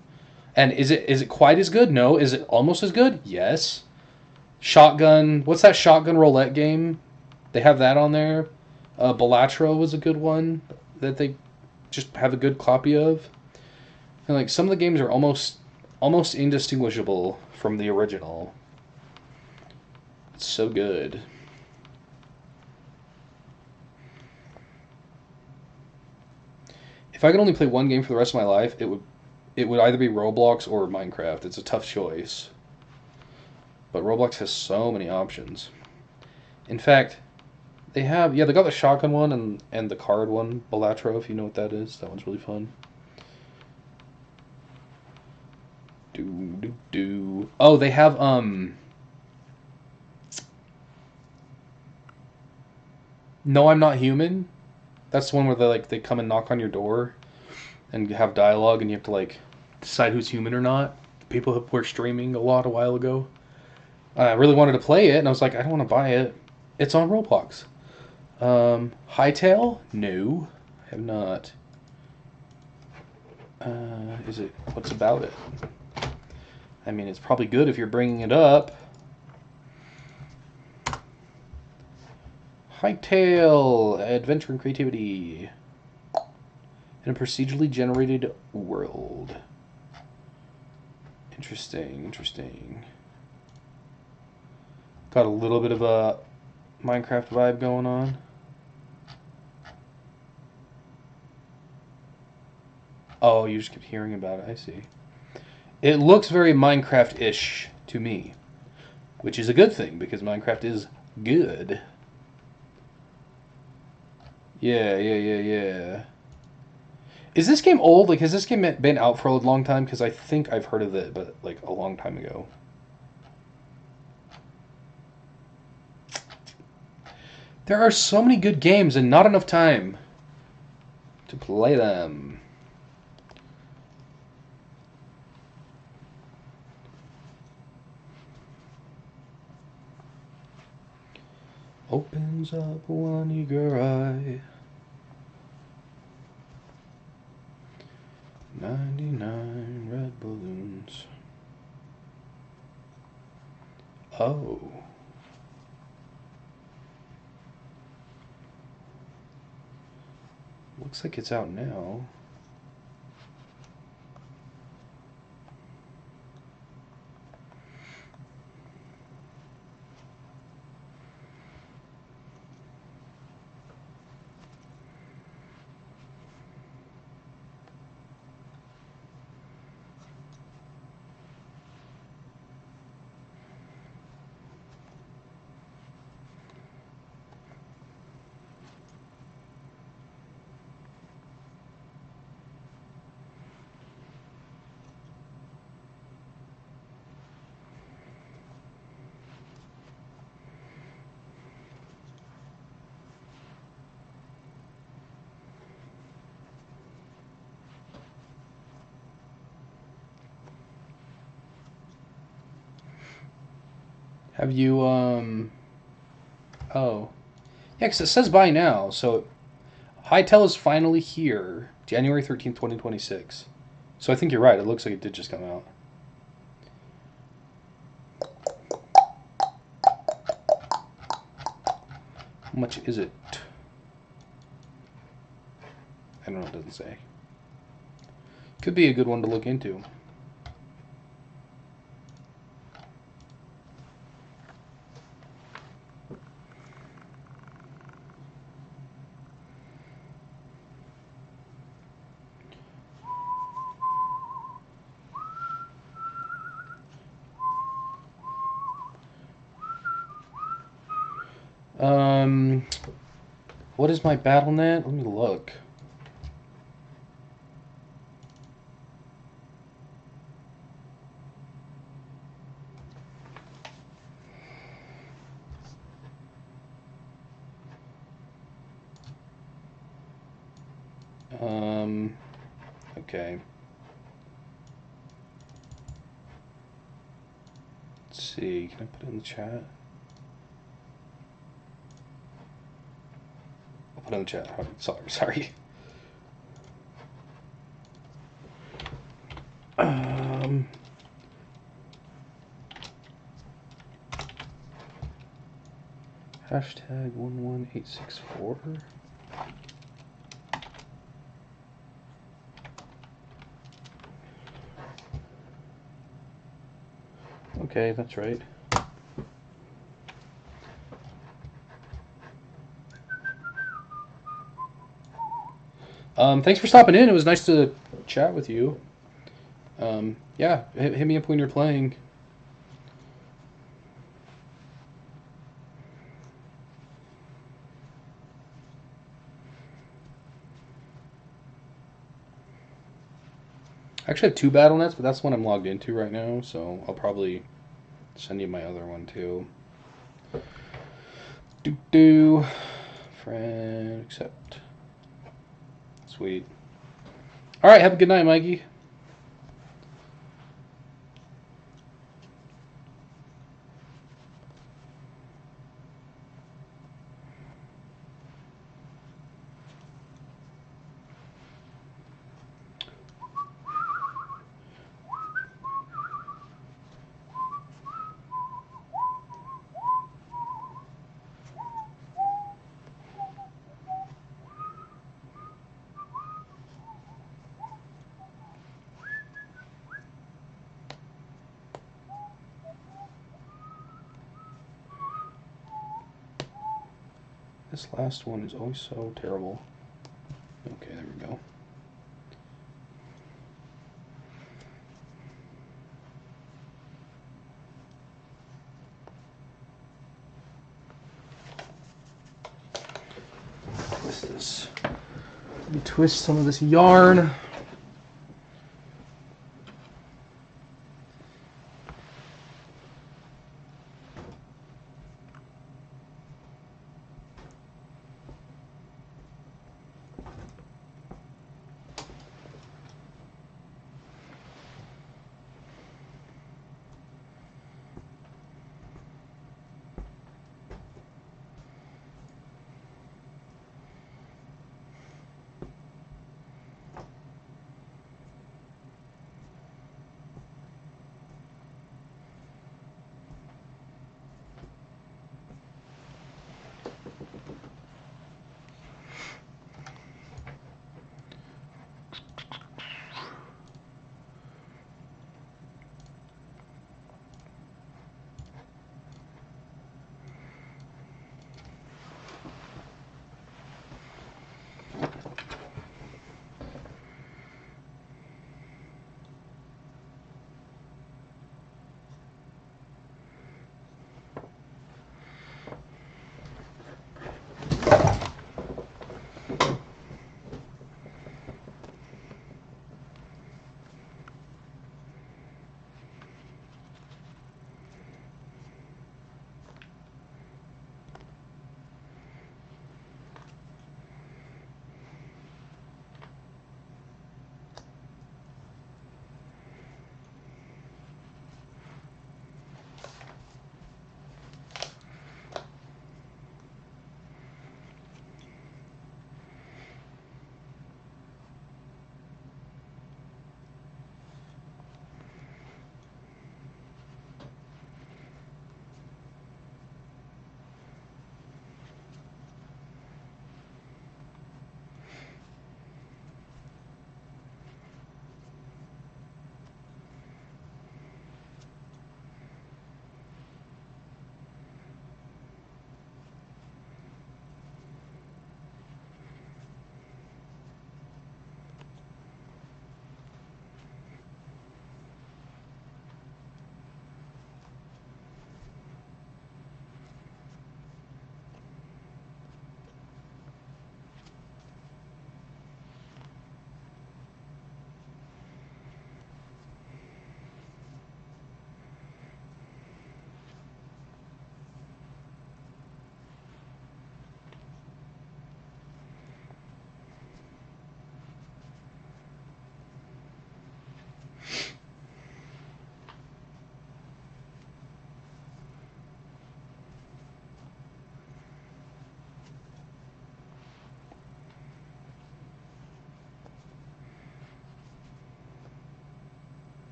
And is it quite as good? No. Is it almost as good? Yes. Shotgun. What's that shotgun roulette game? They have that on there. Balatro was a good one that they just have a good copy of. And like some of the games are almost indistinguishable from the original. It's so good. If I could only play one game for the rest of my life, it would either be Roblox or Minecraft. It's a tough choice. But Roblox has so many options. In fact, they got the shotgun one and the card one, Balatro, if you know what that is. That one's really fun. Oh, they have No, I'm Not Human. That's the one where they come and knock on your door and have dialogue and you have to like decide who's human or not. People were streaming a while ago. I really wanted to play it and I was like, I don't want to buy it. It's on Roblox. Hightail? No, I have not. What's about it? I mean, it's probably good if you're bringing it up. Hightail, adventure and creativity in a procedurally generated world. Interesting. Got a little bit of a Minecraft vibe going on. Oh, you just kept hearing about it. I see. It looks very Minecraft-ish to me, which is a good thing because Minecraft is good. Yeah. Is this game old? Like, has this game been out for a long time? Because I think I've heard of it, but like a long time ago. There are so many good games and not enough time to play them. Opens up one eager eye. 99 red balloons. Oh. Looks like it's out now. Have you, Oh. Yeah, because it says buy now, so Hytale is finally here. January 13th, 2026. So I think you're right. It looks like it did just come out. How much is it? I don't know. It doesn't say. Could be a good one to look into. What is my battle net? Let me look. Okay. Let's see. Can I put it in the chat? I'll put it in the chat. Oh, sorry. Hashtag 11864. Okay, that's right. Thanks for stopping in. It was nice to chat with you. Yeah, hit me up when you're playing. I actually have 2 battle nets, but that's the one I'm logged into right now, so I'll probably send you my other one too. Do friend accept. Sweet. All right, have a good night, Mikey. This last one is always so terrible. Okay, there we go. Twist this. Let me twist some of this yarn.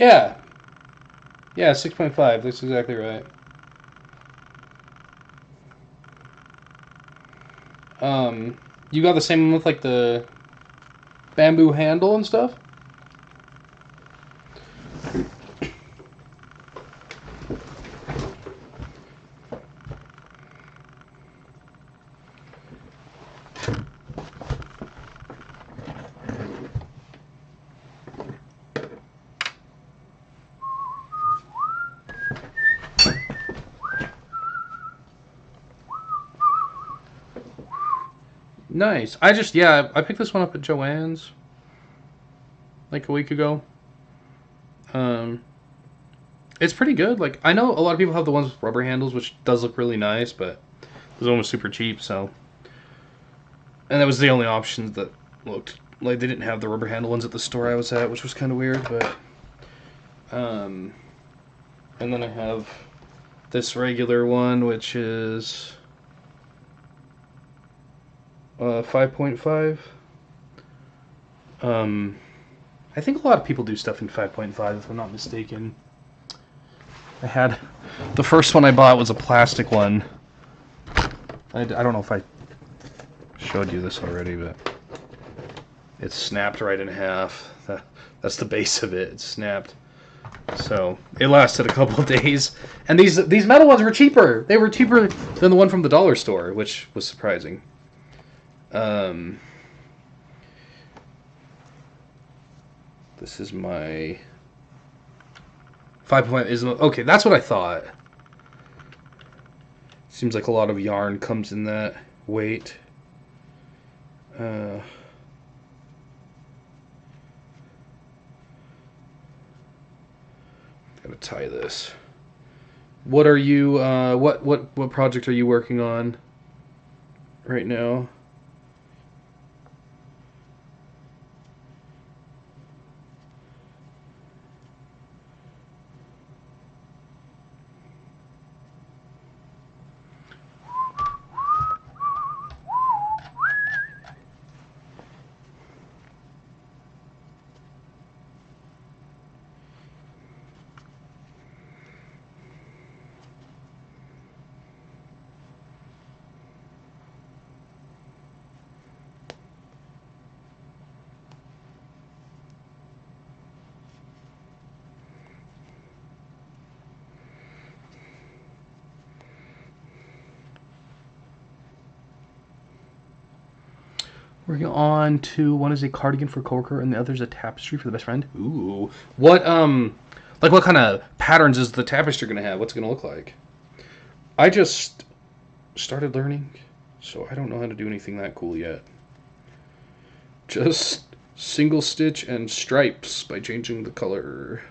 Yeah. Yeah, 6.5. That's exactly right. Um, you got the same one with like the bamboo handle and stuff? Nice. I picked this one up at Joann's like a week ago. Um, it's pretty good. Like, I know a lot of people have the ones with rubber handles, which does look really nice, but this one was super cheap, so. And that was the only option that looked like they didn't have the rubber handle ones at the store I was at, which was kind of weird, but. Um, and then I have this regular one, which is 5.5. I think a lot of people do stuff in 5.5, if I'm not mistaken. I had the first one I bought was a plastic one. I don't know if I showed you this already, but it's snapped right in half. That's the base of it. It's snapped. So it lasted a couple of days. And these metal ones were cheaper. They were cheaper than the one from the dollar store, which was surprising. This is my 5.5 is okay. That's what I thought. Seems like a lot of yarn comes in that weight. Gotta tie this. What are you? What project are you working on right now? We're on to one is a cardigan for coworker and the other is a tapestry for the best friend. Ooh, what like what kind of patterns is the tapestry gonna have? What's it gonna look like? I just started learning, so I don't know how to do anything that cool yet. Just single stitch and stripes by changing the color.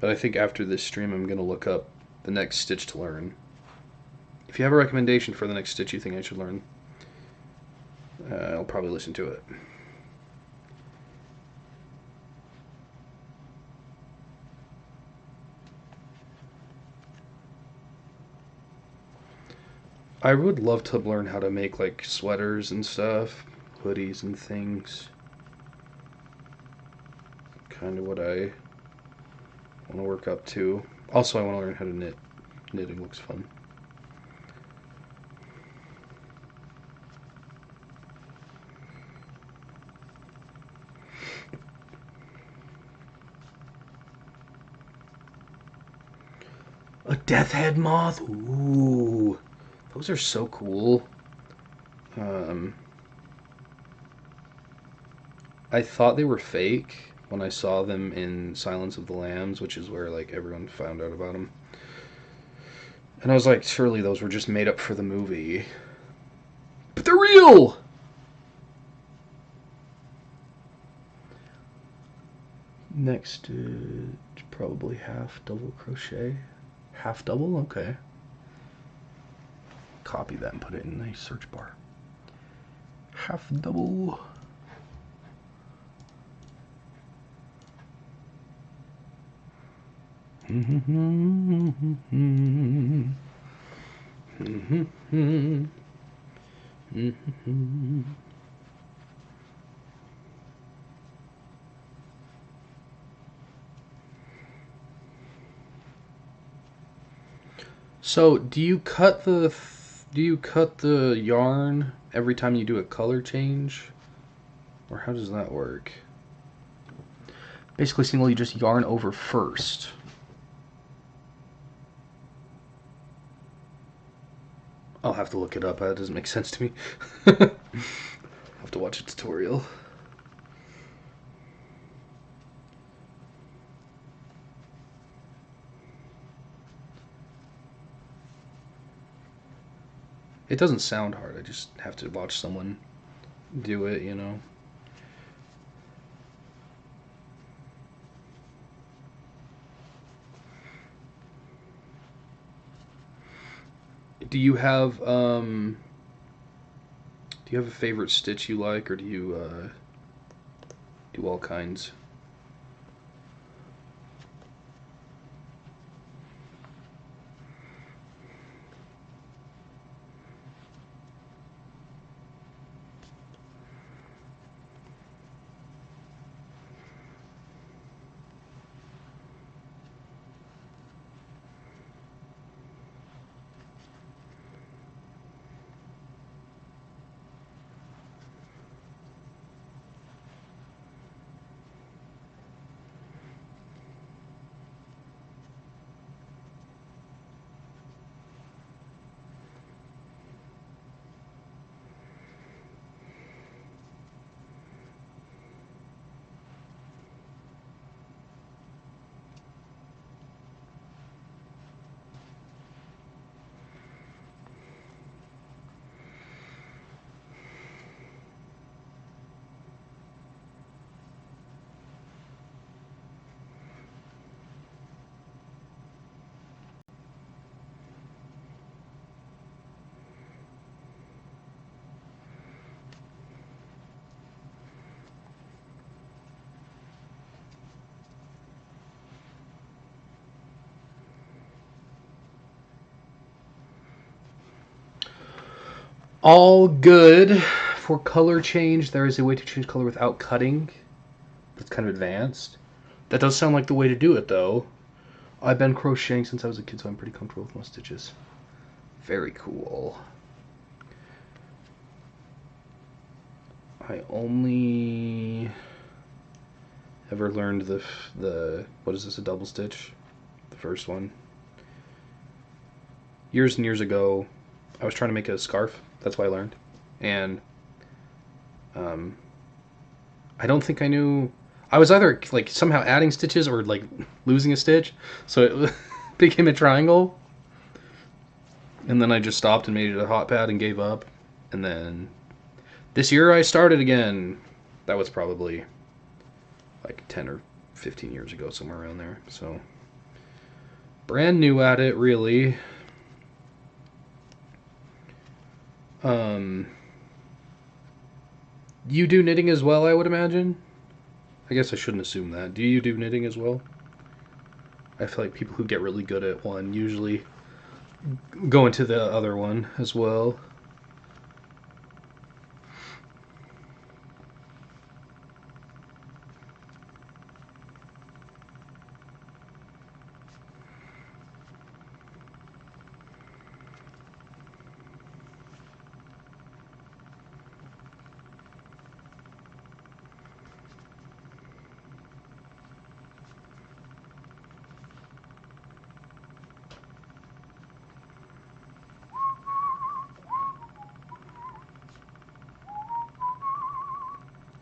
But I think after this stream, I'm gonna look up the next stitch to learn. If you have a recommendation for the next stitch you think I should learn, I'll probably listen to it. I would love to learn how to make like sweaters and stuff, hoodies and things. Kind of what I want to work up to. Also, I want to learn how to knit. Knitting looks fun. A death head moth? Ooh. Those are so cool. I thought they were fake when I saw them in Silence of the Lambs, which is where like everyone found out about them. And I was like, surely those were just made up for the movie. But they're real! Next is probably half double crochet. Half double? Okay. Copy that and put it in the search bar. Half double. So, do you cut the yarn every time you do a color change? Or how does that work? Basically, single you just yarn over first. I'll have to look it up. That doesn't make sense to me. I'll have to watch a tutorial. It doesn't sound hard. I just have to watch someone do it, you know. Do you have a favorite stitch you like, or do you do all kinds? all good. For color change, there is a way to change color without cutting. That's kind of advanced. That does sound like the way to do it, though. I've been crocheting since I was a kid, so I'm pretty comfortable with most stitches. Very cool. I only ever learned the what is this, a double stitch? The first one. Years and years ago, I was trying to make a scarf. That's why I learned. And I don't think I knew. I was either like somehow adding stitches or like losing a stitch, so it became a triangle. And then I just stopped and made it a hot pad and gave up. And then this year I started again. That was probably like 10 or 15 years ago, somewhere around there. So brand new at it, really. You do knitting as well, I would imagine? I guess I shouldn't assume that. Do you do knitting as well? I feel like people who get really good at one usually go into the other one as well.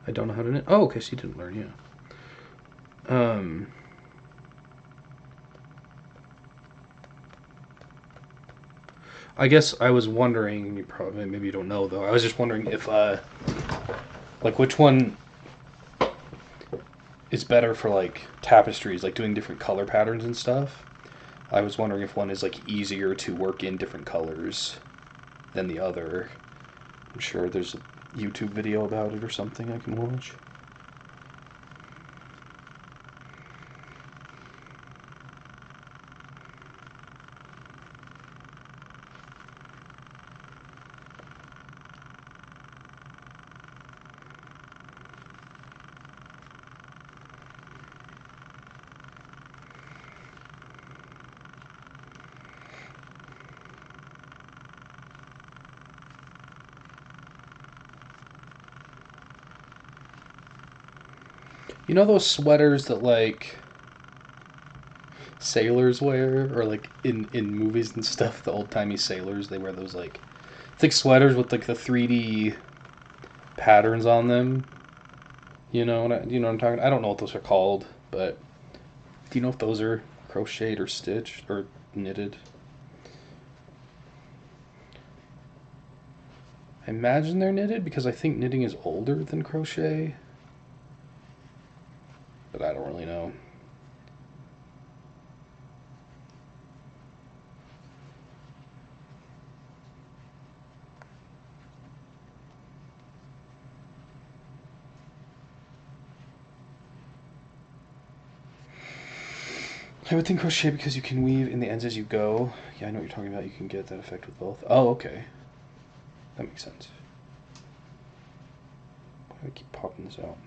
I don't know how to knit. Oh, okay, so you didn't learn, yeah. I guess I was wondering, you probably, maybe you don't know though, I was just wondering if, like which one is better for like tapestries, like doing different color patterns and stuff. I was wondering if one is like easier to work in different colors than the other. I'm sure there's a YouTube video about it or something I can watch. You know those sweaters that like sailors wear, or like in movies and stuff, the old-timey sailors, they wear those like thick sweaters with like the 3D patterns on them. You know what I'm talking. I don't know what those are called, but do you know if those are crocheted or stitched or knitted? I imagine they're knitted because I think knitting is older than crochet, but I don't really know. I would think crochet because you can weave in the ends as you go. Yeah, I know what you're talking about. You can get that effect with both. Oh, okay. That makes sense. Why do I keep popping this out?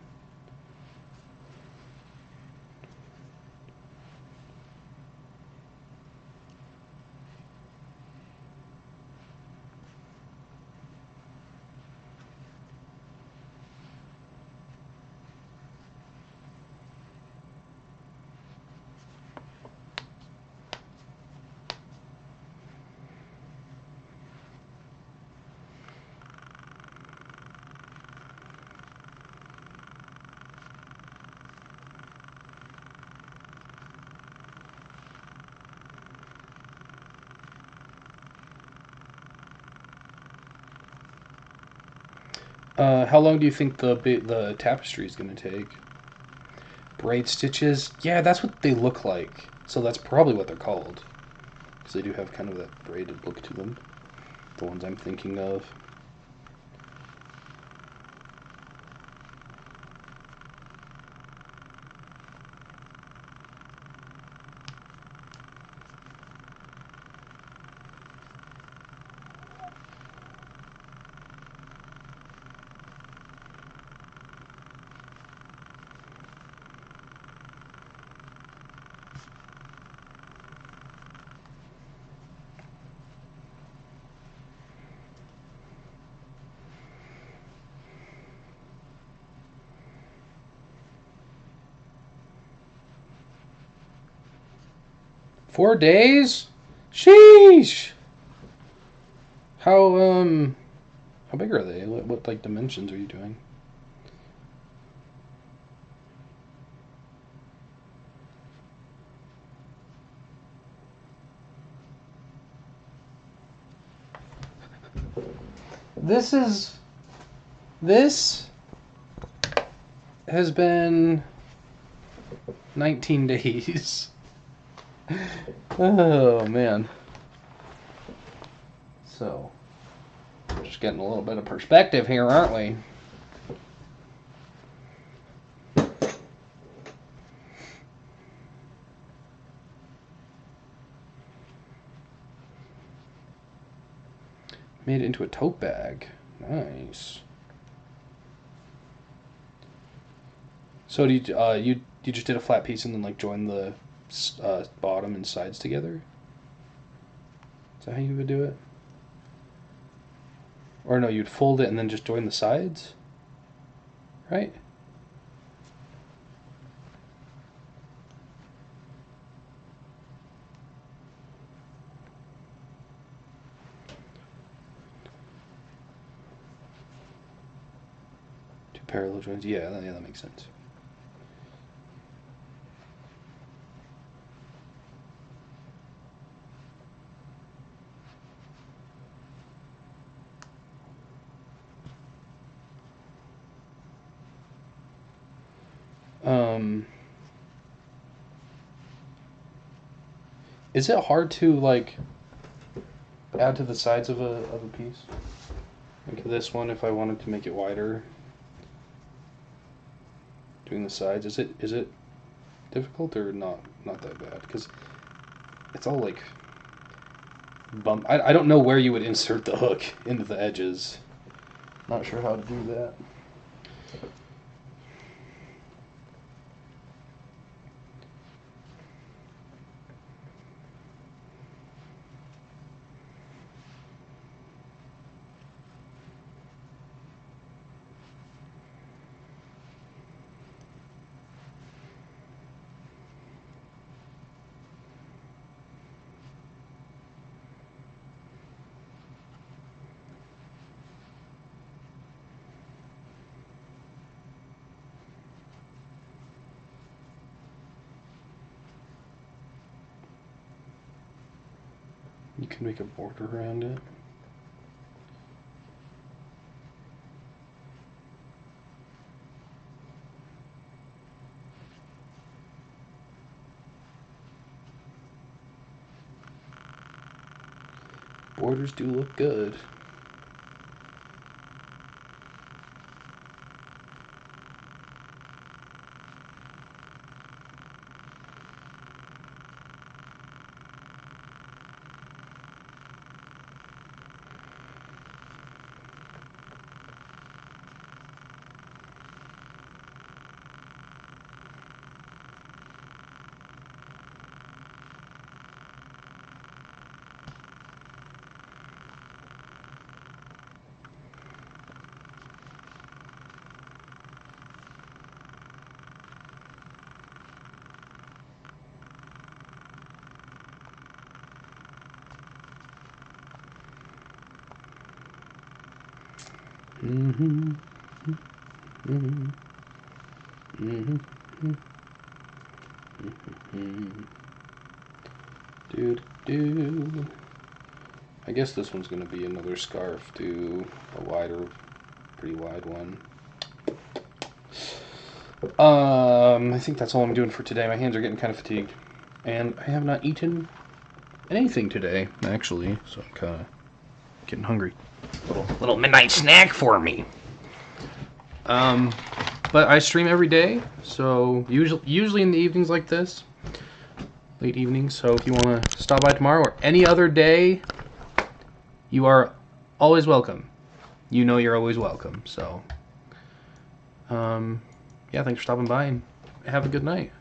How long do you think the tapestry is going to take? Braid stitches? Yeah, that's what they look like. So that's probably what they're called. Because they do have kind of that braided look to them. The ones I'm thinking of. 4 days? Sheesh! How big are they? What like dimensions are you doing? This has been 19 days. Oh man. So, we're just getting a little bit of perspective here, aren't we? Made it into a tote bag. Nice. So do you just did a flat piece and then like join the bottom and sides together? Is that how you would do it? Or no, you'd fold it and then just join the sides? Right? Two parallel joins. Yeah, that makes sense. Is it hard to like add to the sides of a piece? Like this one, if I wanted to make it wider, doing the sides, is it difficult or not that bad? Because it's all like bump. I don't know where you would insert the hook into the edges. Not sure how to do that. You can make a border around it. Borders do look good. Dude. I guess this one's gonna be another scarf to a pretty wide one. I think that's all I'm doing for today. My hands are getting kind of fatigued, and I have not eaten anything today, actually, so I'm kind of getting hungry. Little midnight snack for me. But I stream every day, so usually in the evenings like this, late evenings. So if you want to stop by tomorrow or any other day, you are always welcome. You know you're always welcome. So, yeah, thanks for stopping by and have a good night.